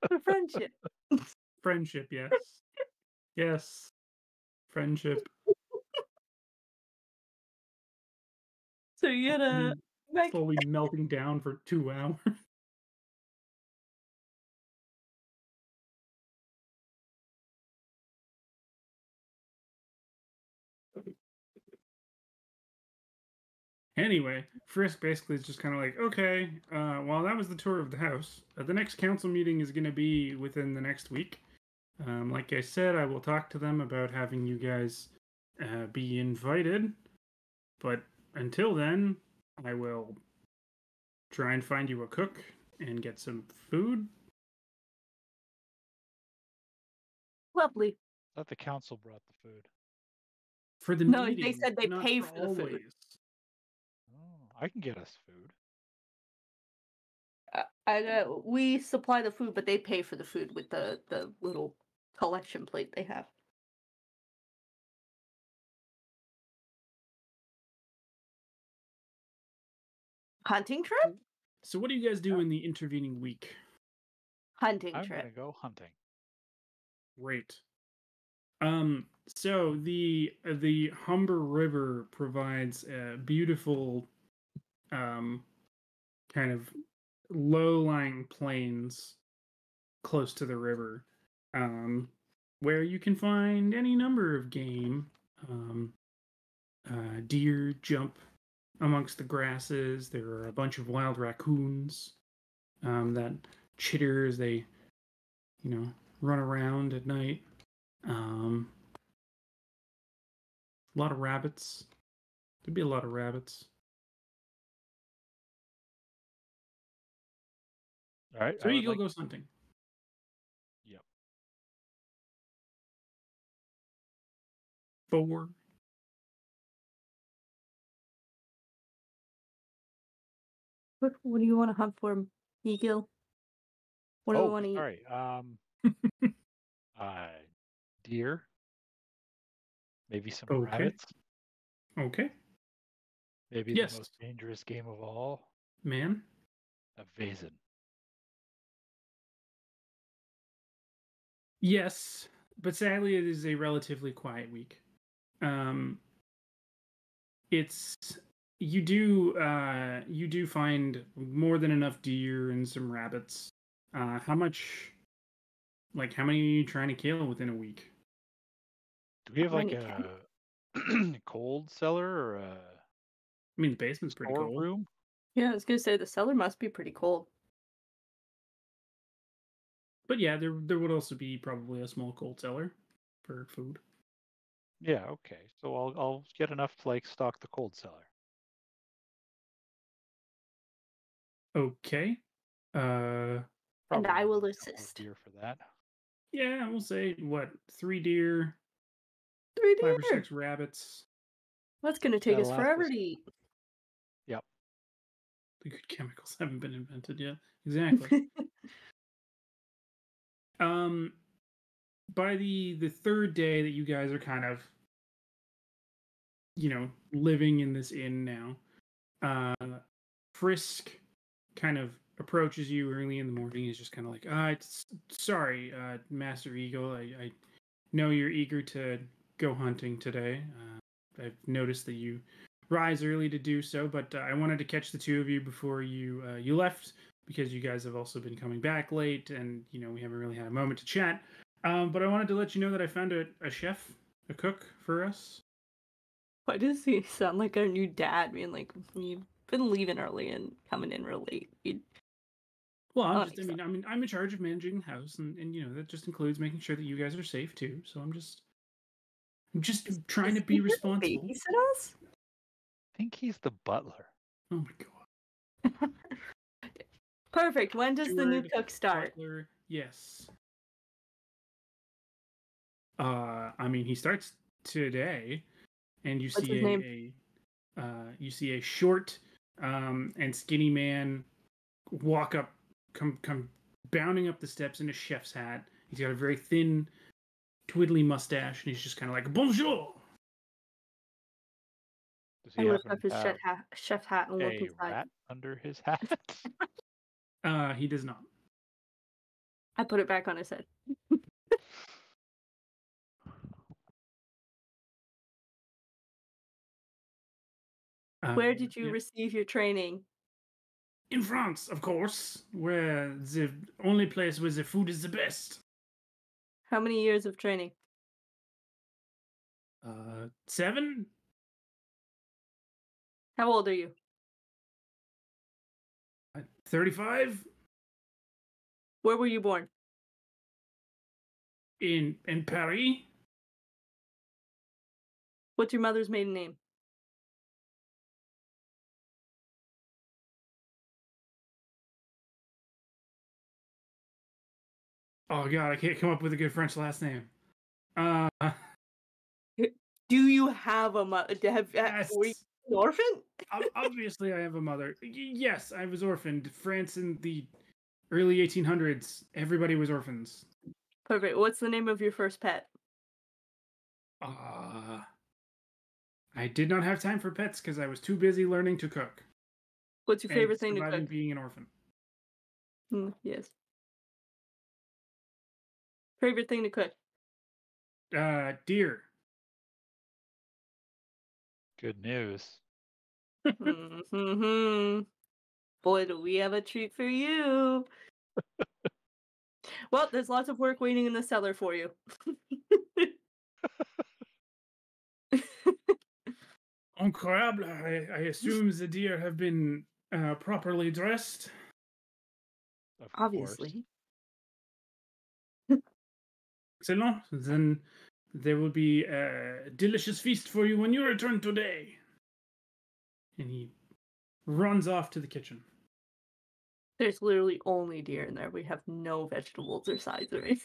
For friendship. Friendship, yes. Yes. Friendship. So you gotta Slowly melting down for 2 hours. Anyway, Frisk basically is just kind of like, okay, well, that was the tour of the house. The next council meeting is going to be within the next week. Like I said, I will talk to them about having you guys be invited. But until then, I will try and find you a cook and get some food. Lovely. I thought the council brought the food. For the No, meeting, they said they not pay for the food. always. Oh, I can get us food. We supply the food, but they pay for the food with the little collection plate they have. Hunting trip? So what do you guys do in the intervening week? Hunting I'm trip. gonna go hunting. Great. So the Humber River provides a beautiful kind of low-lying plains close to the river, where you can find any number of game. Deer jump amongst the grasses. There are a bunch of wild raccoons that chitter as they, run around at night. A lot of rabbits. There'd be a lot of rabbits. All right. So Eagle goes hunting. Yep. 4. What do you want to hunt for, Egil? What do we want to eat? Sorry. Deer. Maybe some Okay. rabbits. Okay. Maybe Yes. the most dangerous game of all. Man. A Vaesen. Yes, but sadly it is a relatively quiet week. It's you do find more than enough deer and some rabbits. How many are you trying to kill within a week? Do we have How like many a cold cellar or a I mean, the basement's pretty cold. storeroom? Yeah, I was gonna say the cellar must be pretty cold. But yeah, there would also be probably a small cold cellar for food. Yeah. Okay. So I'll get enough to like stock the cold cellar. Okay. And Probably I will need a couple of assist. deer for that. Yeah, we'll say 3 deer, 3 5 or deer. 6 rabbits. That's gonna take us That'll last forever us- to eat. Yep. The good chemicals haven't been invented yet. Exactly. By the third day that you guys are kind of, living in this inn now, Frisk kind of approaches you early in the morning. He's just kind of like, sorry, Master Eagle. I know you're eager to go hunting today. I've noticed that you rise early to do so, but I wanted to catch the two of you before you left, because you guys have also been coming back late, and we haven't really had a moment to chat. But I wanted to let you know that I found a chef, a cook for us. Why does he sound like our new dad? Being like, you've been leaving early and coming in real late. Well, I'm in charge of managing the house, and that just includes making sure that you guys are safe too. So I'm just trying to be responsible. Babysit us? I think he's the butler. Oh my god. Perfect. When does the new Steward, cook start? Butler, Yes. I mean, he starts today, and you What's see his name? you see a short and skinny man come bounding up the steps in a chef's hat. He's got a very thin, twiddly mustache, and he's just kind of like bonjour. Does I he lift happen up his to have chef hat and look a inside. rat under his hat? He does not. I put it back on his head. Where did you Yeah. receive your training? In France, of course, where the only place where the food is the best. How many years of training? 7? How old are you? 35? Where were you born? In Paris? What's your mother's maiden name? Oh god, I can't come up with a good French last name. Do you have a mother? Yes. Were you an orphan? Obviously, I have a mother. Yes, I was orphaned. France in the early 1800s, everybody was orphans. Perfect. What's the name of your first pet? I did not have time for pets because I was too busy learning to cook. What's your favorite thing to surviving cook? being an orphan. Yes. Favorite thing to cook? Deer. Good news. Boy, do we have a treat for you. Well, there's lots of work waiting in the cellar for you. Incroyable. I assume the deer have been properly dressed. Of Obviously. Excellent. Then there will be a delicious feast for you when you return today. And he runs off to the kitchen. There's literally only deer in there. We have no vegetables or sides or anything.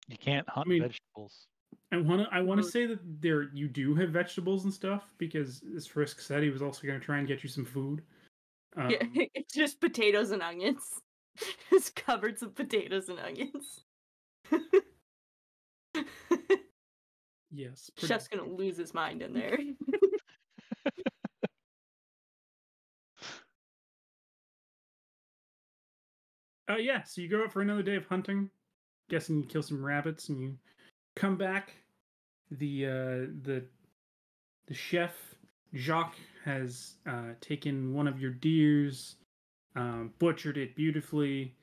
You can't hunt vegetables. I want to say that you do have vegetables and stuff because, as Frisk said, he was also going to try and get you some food. Yeah, it's just potatoes and onions. It's cupboards of potatoes and onions. Yes. Chef's gonna lose his mind in there. Yeah, so you go out for another day of hunting. Guessing you kill some rabbits and you come back. The chef Jacques has taken one of your deers, butchered it beautifully,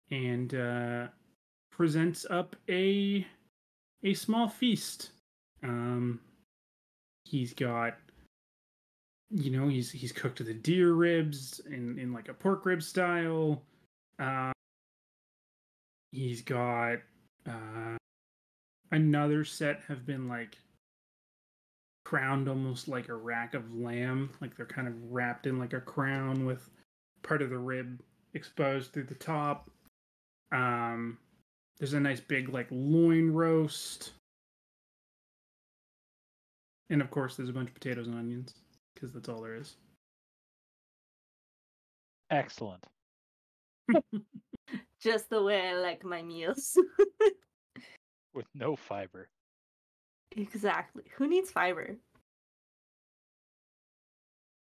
and presents up a small feast. He's got, he's cooked the deer ribs in like a pork rib style. He's got another set have been like crowned almost like a rack of lamb, like they're kind of wrapped in like a crown with part of the rib exposed through the top. There's a nice big like loin roast, and of course there's a bunch of potatoes and onions because that's all there is. Excellent. Just the way I like my meals. With no fiber. Exactly. Who needs fiber?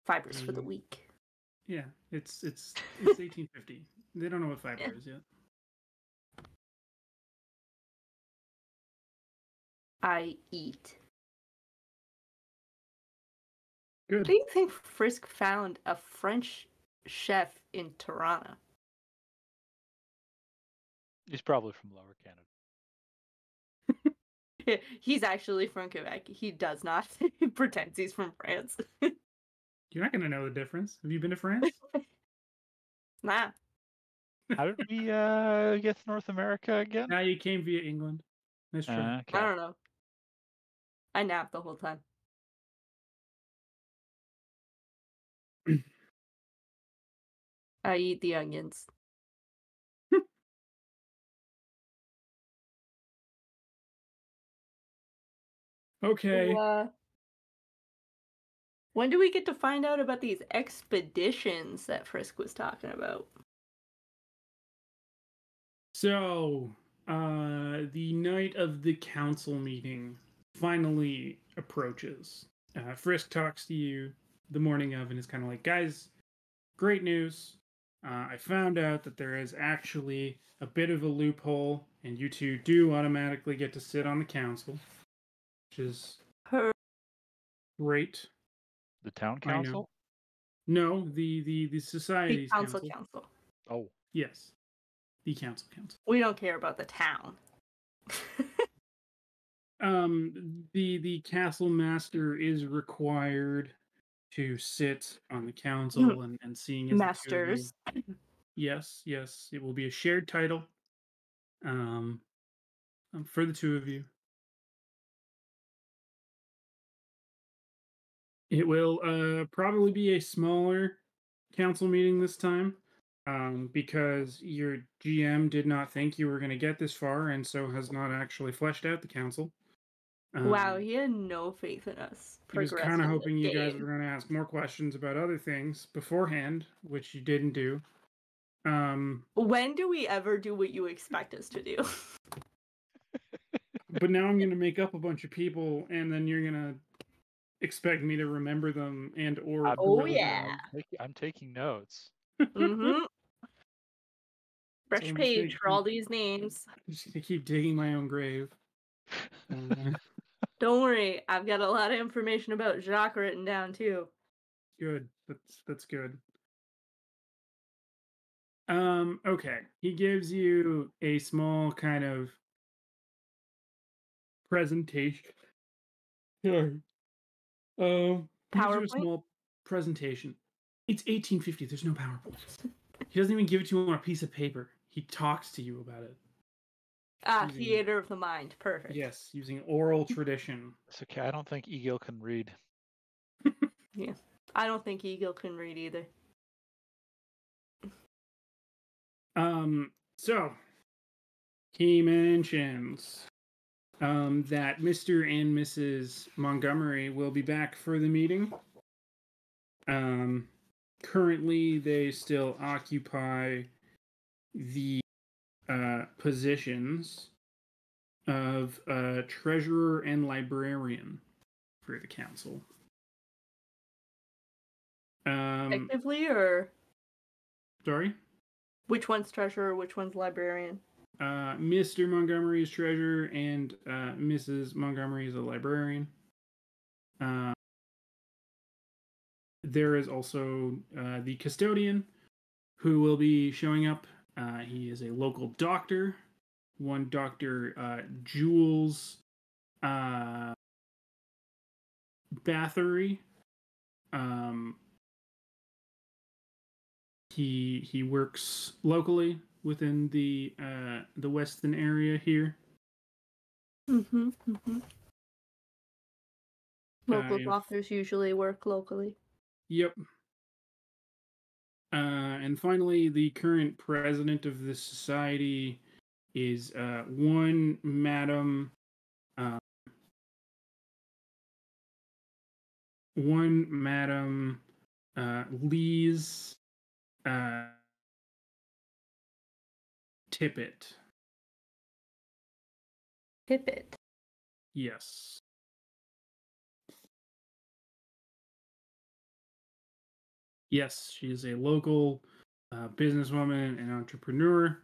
Fiber's for the weak. Yeah, it's 1850. They don't know what fiber is yet. I eat. Good. Do you think Frisk found a French chef in Toronto? He's probably from Lower Canada. He's actually from Quebec. He does not. He pretends he's from France. You're not gonna know the difference. Have you been to France? Nah. How did we get to North America again? Now you came via England. Nice try. Okay. I don't know. I napped the whole time. I eat the onions. Okay. When do we get to find out about these expeditions that Frisk was talking about? So, the night of the council meeting finally approaches. Frisk talks to you the morning of and is kind of like, guys, great news. I found out that there is actually a bit of a loophole, and you two do automatically get to sit on the council, which is great. The town I know. council? No, the The society's council. Oh. Yes, the council. We don't care about the town. The castle master is required to sit on the council, and seeing as the two of you- Masters. yes, it will be a shared title. For the two of you. It will probably be a smaller council meeting this time, because your GM did not think you were going to get this far, and so has not actually fleshed out the council. Wow, he had no faith in us. He was kind of hoping you guys were going to ask more questions about other things beforehand, which you didn't do. When do we ever do what you expect us to do? But now I'm going to make up a bunch of people, and then you're going to expect me to remember them and or I'm taking notes. Mm-hmm. Fresh So page for all these names. I'm just gonna keep digging my own grave. Don't worry, I've got a lot of information about Jacques written down too. Good. That's good. Okay. He gives you a small kind of presentation. Sorry. He gives you a small presentation. It's 1850. There's no PowerPoint. He doesn't even give it to you on a piece of paper. He talks to you about it. Theater of the mind. Perfect. Yes, using oral tradition. It's okay. I don't think Egil can read. Yeah. I don't think Egil can read either. So he mentions that Mr. and Mrs. Montgomery will be back for the meeting. Currently, they still occupy the positions of treasurer and librarian for the council. Effectively, or? Sorry? Which one's treasurer, which one's librarian? Mr. Montgomery is treasurer, and Mrs. Montgomery is a librarian. There is also the custodian, who will be showing up. He is a local doctor, one Dr. Jules Bathory. He works locally within the Weston area here. Local doctors usually work locally. Yep. And finally, the current president of the society is one Madam Lee's Tippett. Tippett. Yes. Yes, she is a local businesswoman and entrepreneur,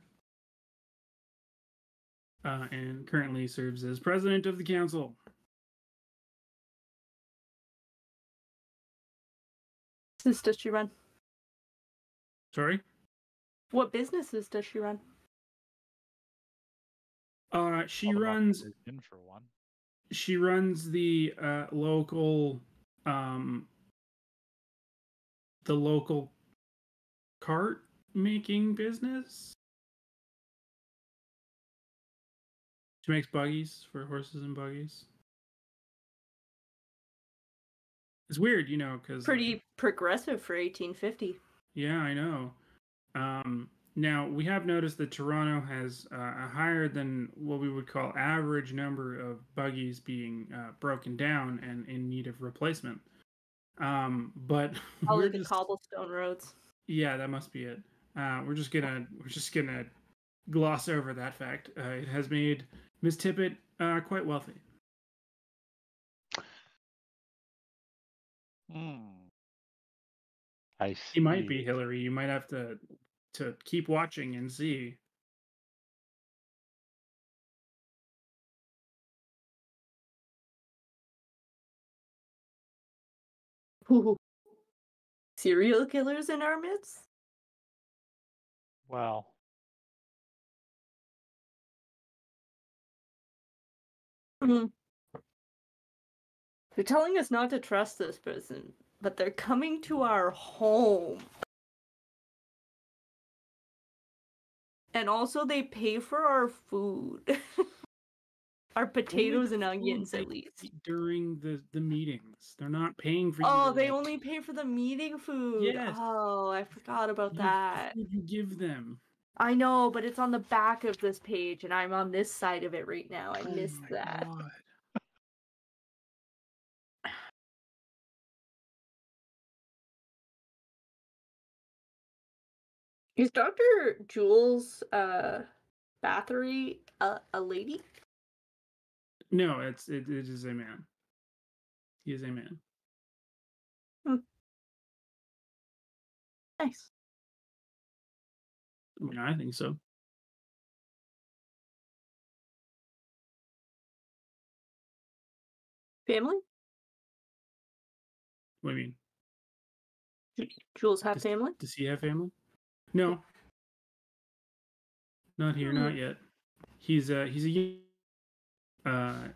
and currently serves as president of the council. Does she run? Sorry? What businesses does she run? She runs. In for one. She runs the local cart making business. She makes buggies for horses and buggies. It's weird, because Pretty progressive for 1850. yeah, I know. Now, we have noticed that Toronto has a higher than what we would call average number of buggies being broken down and in need of replacement. But Probably we're the just cobblestone roads. yeah, that must be it. We're just gonna gloss over that fact. It has made Miss Tippett quite wealthy. I He might be see. Hillary. You might have to keep watching and see. Ooh. Serial killers in our midst? Wow. Mm. They're telling us not to trust this person, but they're coming to our home. And also they pay for our food. Our potatoes and onions, at least. During the meetings. They're not paying for Oh, your, they only pay for the meeting food. Yes. Oh, I forgot about that. food you give them. I know, but it's on the back of this page, and I'm on this side of it right now. I Oh missed my that. God. Is Dr. Jules Bathory a lady? No, it is a man. He is a man. Nice. Yeah, I think so. Family? What do you mean? Jules have family? Does he have family? No. Not here, not yet. He's a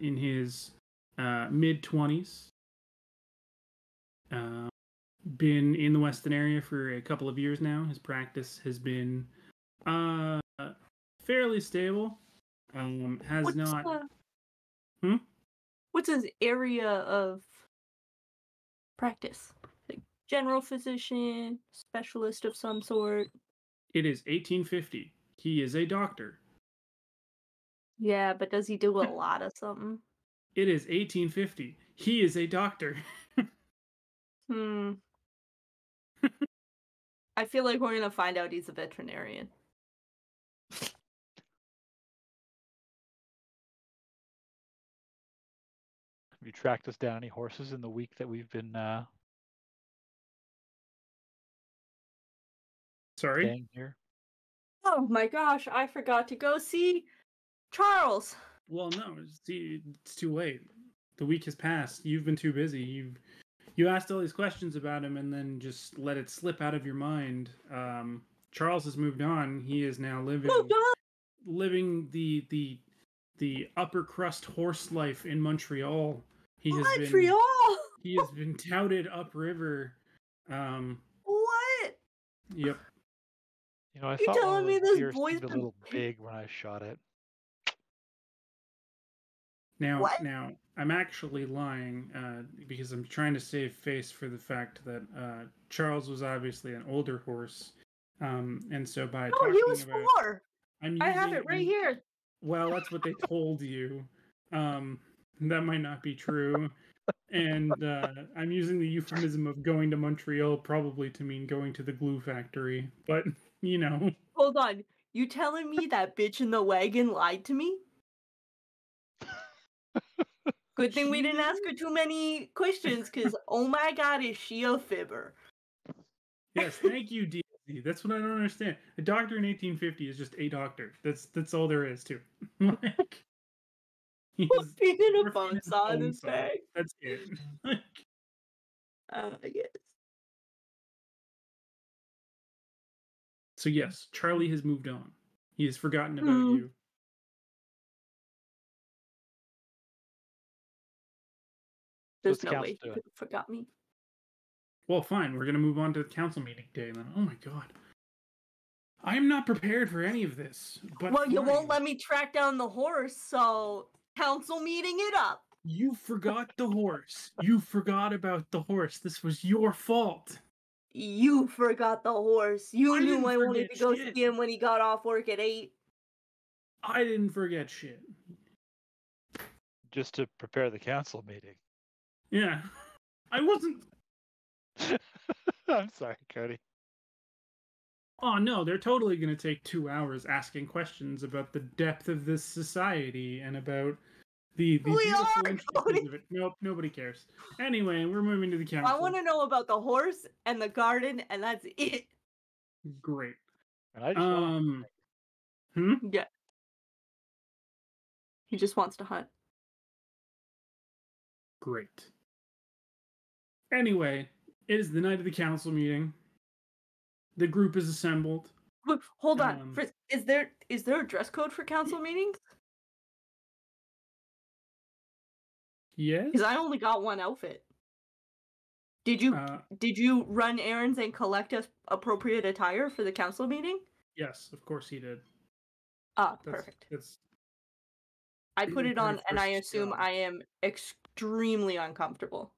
in his mid-20s. Been in the Weston area for a couple of years now. His practice has been fairly stable. What's his area of practice? Like general physician, specialist of some sort? It is 1850. He is a doctor. Yeah, but does he do a lot of something? It is 1850. He is a doctor. I feel like we're gonna find out he's a veterinarian. Have you tracked us down any horses in the week that we've been staying here? Oh my gosh, I forgot to go see Charles. Well, no, it's too late. The week has passed. You've been too busy. You asked all these questions about him and then just let it slip out of your mind. Charles has moved on. He is now living the upper crust horse life in Montreal. He has been touted upriver. What? Yep. You know, I You thought telling one of me those this deers boy's seemed a little big when I shot it. Now, I'm actually lying because I'm trying to save face for the fact that Charles was obviously an older horse, and so by talking he was about, 4. I have it right here. Well, that's what they told you. That might not be true, and I'm using the euphemism of going to Montreal probably to mean going to the glue factory, but you know. Hold on, you telling me that bitch in the wagon lied to me? Good thing we didn't ask her too many questions, because oh my god, is she a fibber? Yes, thank you, DSC. That's what I don't understand. A doctor in 1850 is just a doctor. That's all there is to it. Like, He's a bone saw in his bag. That's it. I guess. So yes, Charlie has moved on. He has forgotten about you. There's no way he could have forgot me. Well, fine. We're going to move on to the council meeting day then. Oh my god. I am not prepared for any of this. But well, you won't let me track down the horse, so council meeting it up. You forgot the horse. You forgot about the horse. This was your fault. You forgot the horse. You I knew didn't I wanted forget to go shit. see him when he got off work at 8. I didn't forget shit. Just to prepare the council meeting. Yeah. I wasn't. I'm sorry, Cody. Oh no, they're totally going to take 2 hours asking questions about the depth of this society and about the We beautiful are, intricacies Cody. of it. Nope, nobody cares. Anyway, we're moving to the council. I want to know about the horse and the garden, and that's it. Great. And I just want Yeah. He just wants to hunt. Great. Anyway, it is the night of the council meeting. The group is assembled. Wait, hold on. Fritz, is there a dress code for council meetings? Yes. Because I only got one outfit. Did you run errands and collect appropriate attire for the council meeting? Yes, of course he did. Perfect. That's I put it on, and I first assume job. I am extremely uncomfortable.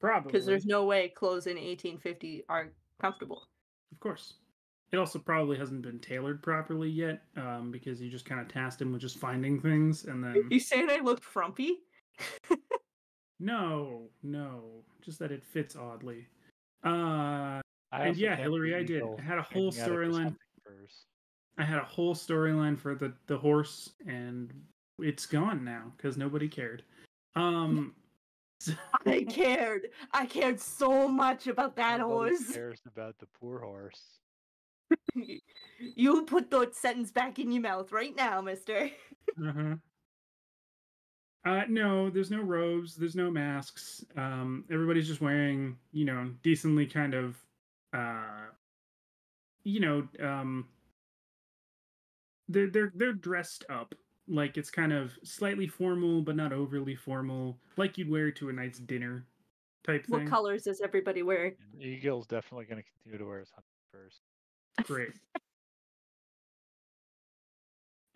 Probably. Because there's no way clothes in 1850 are comfortable. Of course. It also probably hasn't been tailored properly yet, because you just kind of tasked him with just finding things, and then... You saying I look frumpy? No, just that it fits oddly. I And yeah, can't Hillary, I believe did. Eagle I had a whole hanging out at his storyline. hunting furs. I had a whole storyline for the horse, and it's gone now because nobody cared. So... I cared so much about that Nobody horse. cares about the poor horse. You put that sentence back in your mouth right now, mister. No, there's no robes, there's no masks. Everybody's just wearing, decently kind of, they're dressed up. Like it's kind of slightly formal, but not overly formal, like you'd wear to a nice dinner type thing. What colors is everybody wearing? And Eagle's definitely going to continue to wear his hunting furs. Great.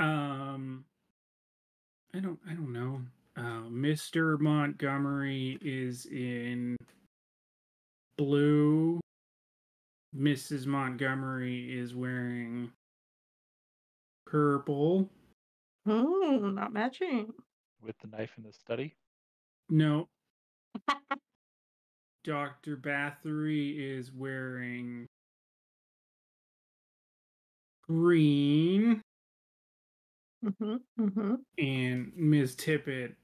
I don't know. Mr. Montgomery is in blue. Mrs. Montgomery is wearing purple. Not matching. With the knife in the study? No. Dr. Bathory is wearing green. And Ms. Tippett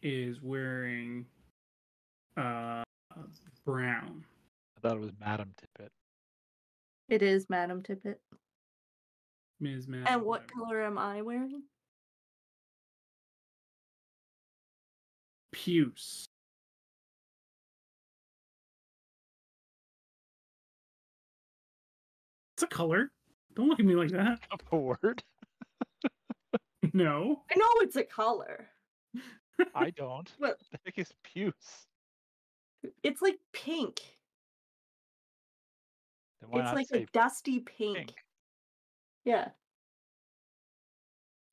is wearing brown. I thought it was Madam Tippett. It is Madam Tippett. Ms. Madam. And what color am I wearing? Puce. It's a color. Don't look at me like that. A word? No. I know it's a color. I don't. What? The heck is puce? It's like pink. Then why It's not like say a dusty pink. pink? Yeah.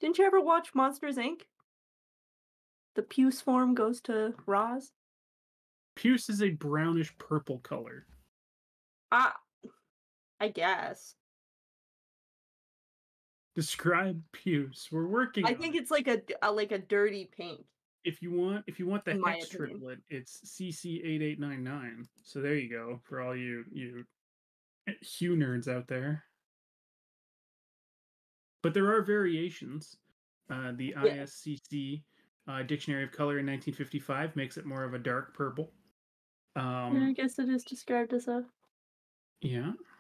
Didn't you ever watch Monsters, Inc.? The puce form goes to Roz? Puce is a brownish purple color. I guess. Describe puce. We're working I on think it. it's like a dirty pink. If you want the In my hex opinion. triplet, it's CC8899. So there you go for all you Hue nerds out there. But there are variations. The ISCC Dictionary of Color in 1955 makes it more of a dark purple. I guess it is described as a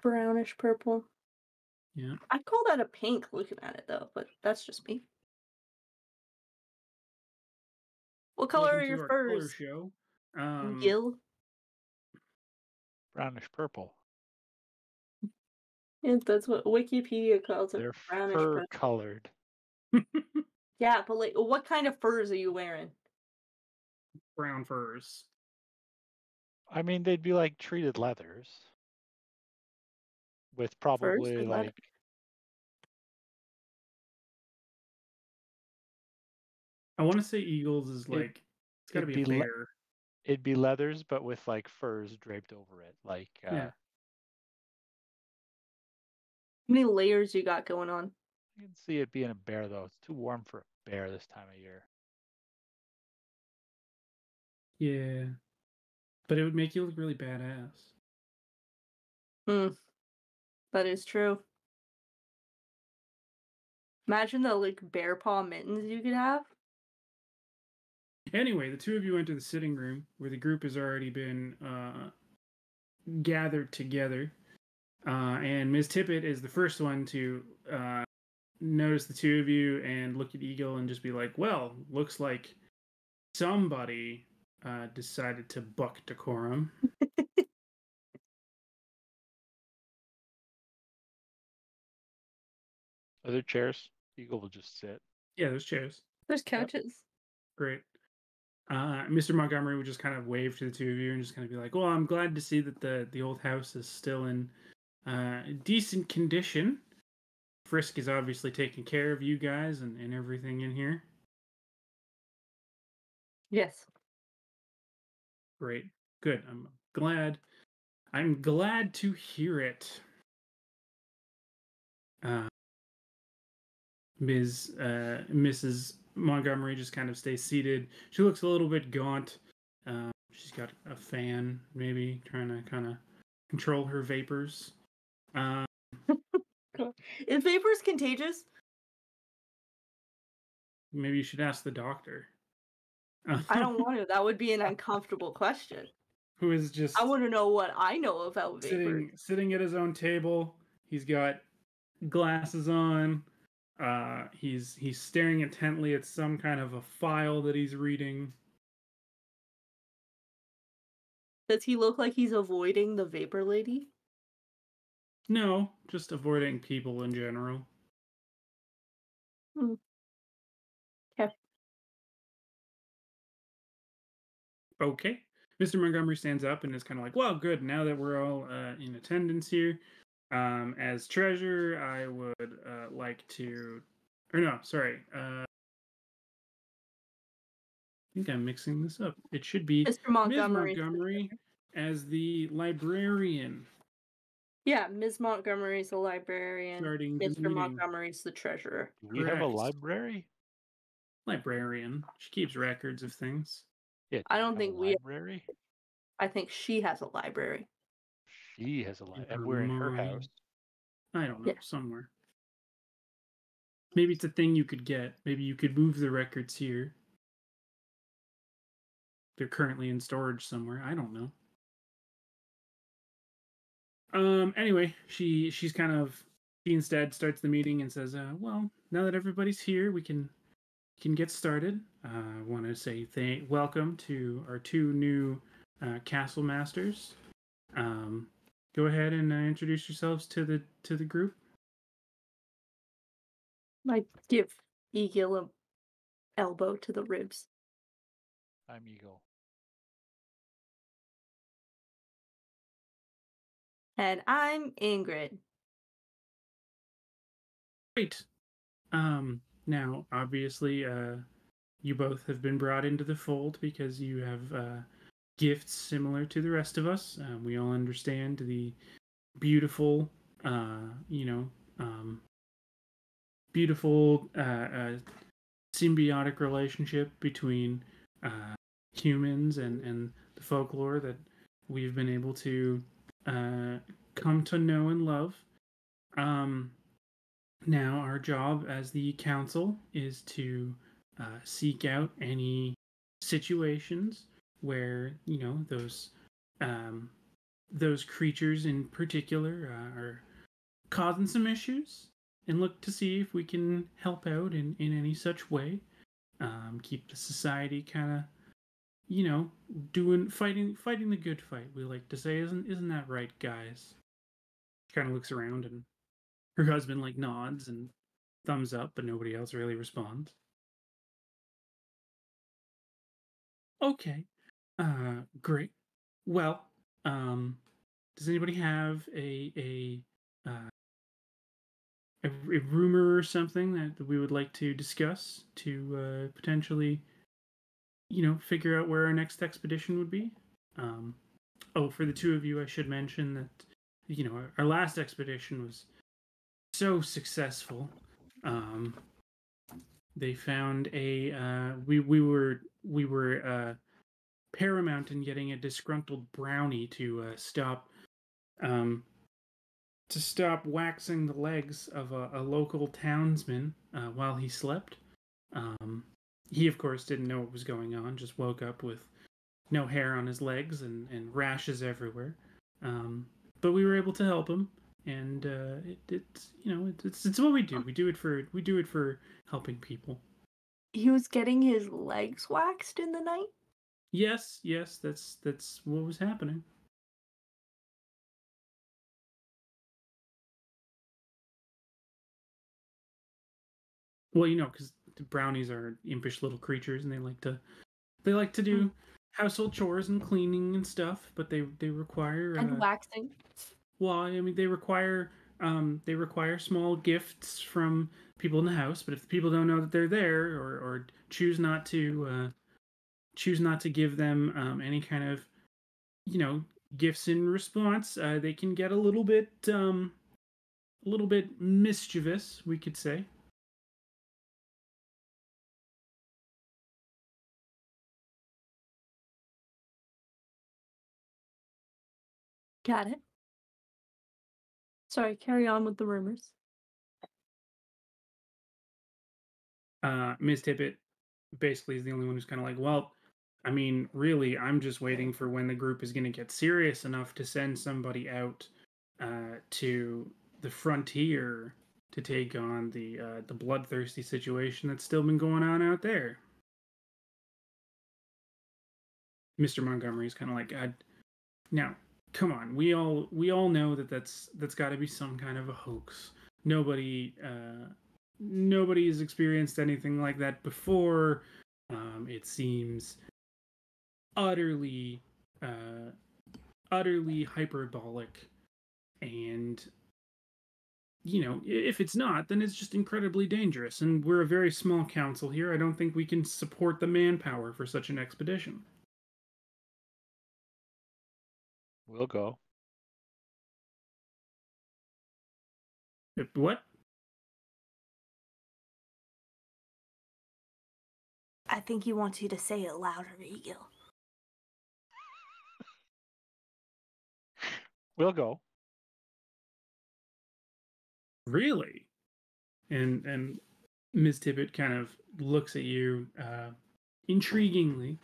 brownish purple. Yeah. I'd call that a pink looking at it though, but that's just me. What color are your furs? Color show. Gil? Brownish purple. Yeah, that's what Wikipedia calls it. They're Brownish fur purple. colored. Yeah, but like, what kind of furs are you wearing? Brown furs. I mean, they'd be like treated leathers. With probably with leather. like... I want to say Eagles is like... It's got to be a bear. It'd be leathers, but with like furs draped over it. Like, Yeah. How many layers you got going on? you can see it being a bear, though. It's too warm for a bear this time of year. Yeah. But it would make you look really badass. That is true. Imagine the like bear paw mittens you could have. Anyway, the two of you enter the sitting room where the group has already been gathered together. And Ms. Tippett is the first one to notice the two of you and look at Eagle and just be like, well, looks like somebody decided to buck decorum. Are there chairs? Eagle will just sit. Yeah, there's chairs. There's couches. Great. Mr. Montgomery would just kind of wave to the two of you and just kind of be like, well, I'm glad to see that the old house is still in decent condition. Frisk is obviously taking care of you guys and everything in here. Yes. Great. Good. I'm glad to hear it. Mrs. Montgomery just kind of stays seated. She looks a little bit gaunt. She's got a fan, maybe trying to kind of control her vapors. Is vapors contagious? Maybe you should ask the doctor. I don't want to. That would be an uncomfortable question. Who is just I want to know what I know about vapors. sitting at his own table. He's got glasses on. He's staring intently at some kind of a file that he's reading. Does he look like he's avoiding the vapor lady? No, just avoiding people in general. Okay. Okay. Mr. Montgomery stands up and is kind of like, well, good. Now that we're all in attendance here, as treasurer, I would like to... Or no, sorry. I think I'm mixing this up. It should be Mr. Montgomery. Ms. Montgomery as the librarian. Yeah, Ms. Montgomery's the librarian. Starting the Mr. meeting. Montgomery's the treasurer. Do we have a Correct. library? Librarian. She keeps records of things. Yeah, I do don't have think a we- library. I think she has a library. She has a library, her and we're in her mind. house. I don't know, Yeah. somewhere. Maybe it's a thing you could get. Maybe you could move the records here. They're currently in storage somewhere. I don't know. Anyway, she's kind of... She instead starts the meeting and says, well, now that everybody's here, we can get started. I want to say welcome to our two new castle masters. Go ahead and introduce yourselves to the group. I give Egil a elbow to the ribs. I'm Eagle. And I'm Ingrid. Great. Now, obviously, you both have been brought into the fold because you have gifts similar to the rest of us. We all understand the beautiful, symbiotic relationship between humans and the folklore that we've been able to come to know and love. Now, our job as the council is to seek out any situations where those creatures in particular are causing some issues, and look to see if we can help out in any such way. Keep the society kind of, fighting the good fight. We like to say, isn't that right, guys? She kind of looks around, and her husband nods and thumbs up, but nobody else really responds. Okay, great. Well, does anybody have a rumor or something that we would like to discuss to potentially figure out where our next expedition would be. For the two of you, I should mention that our last expedition was so successful. They found we were paramount in getting a disgruntled brownie to stop waxing the legs of a local townsman while he slept. He of course didn't know what was going on, just woke up with no hair on his legs and rashes everywhere. But we were able to help him, and it's what we do. We do it for helping people. He was getting his legs waxed in the night? Yes, that's what was happening. Well, because the brownies are impish little creatures, and they like to do household chores and cleaning and stuff, but they require and waxing. Well, I mean, they require small gifts from people in the house, but if the people don't know that they're there or choose not to give them any kind of gifts in response, they can get a little bit mischievous, we could say. Got it. Sorry, carry on with the rumors. Ms. Tippett basically is the only one who's kind of like, well, I mean, really, I'm just waiting for when the group is going to get serious enough to send somebody out to the frontier to take on the bloodthirsty situation that's still been going on out there. Mr. Montgomery is kind of like, now, come on, we all know that's got to be some kind of a hoax. Nobody has experienced anything like that before. It seems utterly hyperbolic, and if it's not, then it's just incredibly dangerous, and we're a very small council here. I don't think we can support the manpower for such an expedition. We'll go. What? I think he wants you to say it louder, Egil. We'll go. Really? And Ms. Tippett kind of looks at you intriguingly.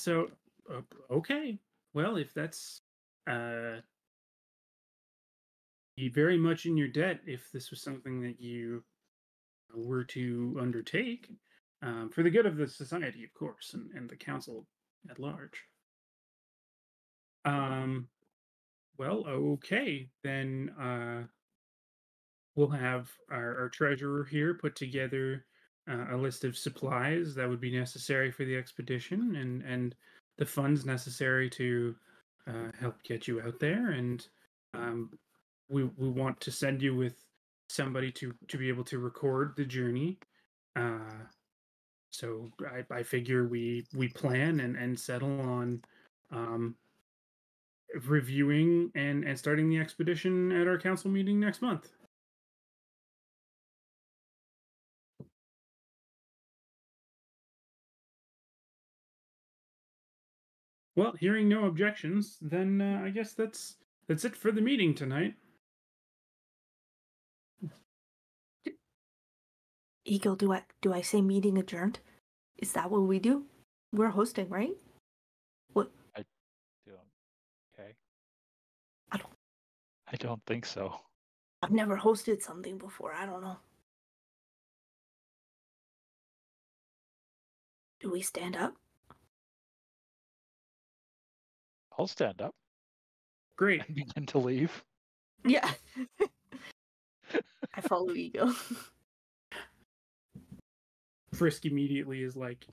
So okay. Well, if that's be very much in your debt if this was something that you were to undertake, for the good of the society, of course, and the council at large. Well, okay, then we'll have our treasurer here put together a list of supplies that would be necessary for the expedition and the funds necessary to help get you out there. And we want to send you with somebody to be able to record the journey. So I figure we plan and settle on reviewing and starting the expedition at our council meeting next month. Well, hearing no objections, then I guess that's it for the meeting tonight. Egil, do I say meeting adjourned? Is that what we do? We're hosting, right? What? I don't. Okay. I don't think so. I've never hosted something before. I don't know. Do we stand up? I'll stand up. Great. And begin to leave. Yeah. I follow Egil. Frisk immediately is like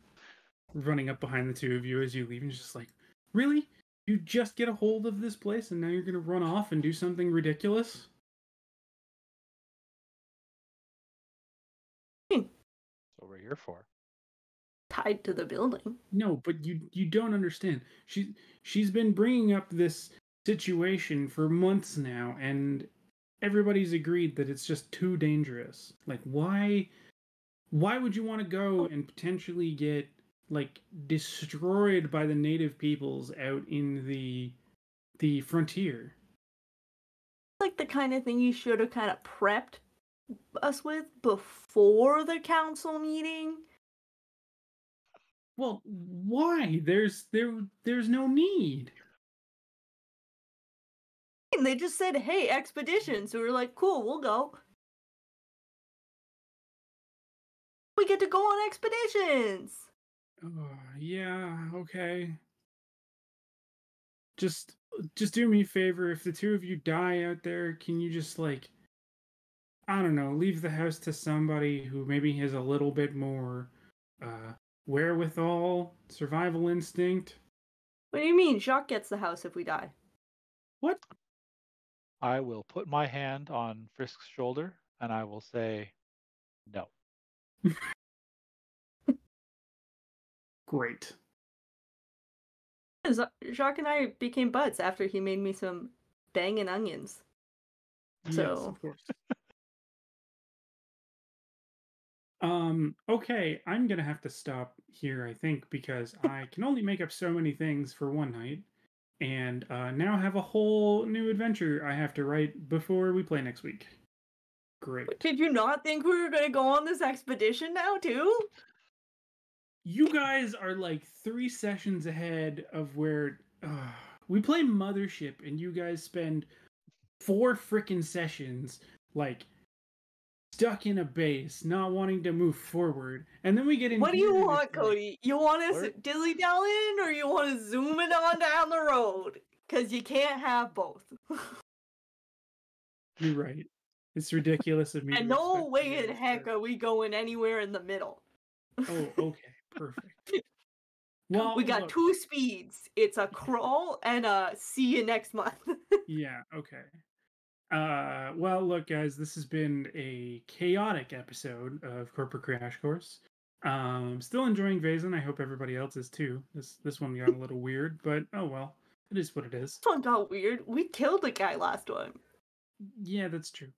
running up behind the two of you as you leave, and just like, really? You just get a hold of this place and now you're gonna run off and do something ridiculous? here for. Tied to the building. No, but you don't understand. She's been bringing up this situation for months now, and everybody's agreed that it's just too dangerous. Like, why would you want to go and potentially get like destroyed by the native peoples out in the frontier? Like the kind of thing you should have kind of prepped us with before the council meeting. Well, why? There's no need. And they just said, "Hey, expedition." So we were like, "Cool, we'll go." We get to go on expeditions. Yeah, okay. Just do me a favor. If the two of you die out there, can you just like, I don't know, leave the house to somebody who maybe has a little bit more wherewithal, survival instinct? What do you mean? Jacques gets the house if we die. What? I will put my hand on Frisk's shoulder and I will say, no. Great. Jacques and I became buds after he made me some bangin' onions. Yes, So of course. Okay, I'm gonna have to stop here, I think, because I can only make up so many things for one night, and now have a whole new adventure I have to write before we play next week. Great. did you not think we were gonna go on this expedition now too? You guys are like 3 sessions ahead of where we play Mothership, and you guys spend 4 freaking sessions like stuck in a base, not wanting to move forward, and then we get in. What do you want, like, Cody? You want us Alert. dilly-dallying, or you want to zoom it on down the road? Because you can't have both. You're right. It's ridiculous of me. And to no expect way you in guys heck to- are we going anywhere in the middle. Oh, okay, perfect. Well, We got look, 2 speeds. It's a crawl and a see you next month. yeah, okay. Well, look, guys, this has been a chaotic episode of Corporate Crash Course. Still enjoying Vaesen. I hope everybody else is too. This one got a little weird, but oh well. It is what it is. This one got weird. We killed a guy last time. Yeah, that's true.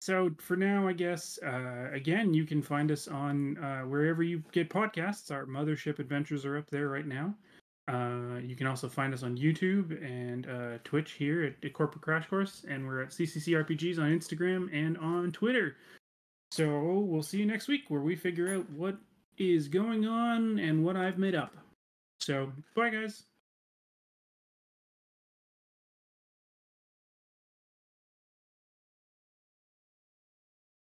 So for now, I guess, again, you can find us on wherever you get podcasts. Our Mothership adventures are up there right now. You can also find us on YouTube and Twitch here at Corporate Crash Course, and we're at CCC RPGs on Instagram and on Twitter. So we'll see you next week where we figure out what is going on and what I've made up. So bye, guys.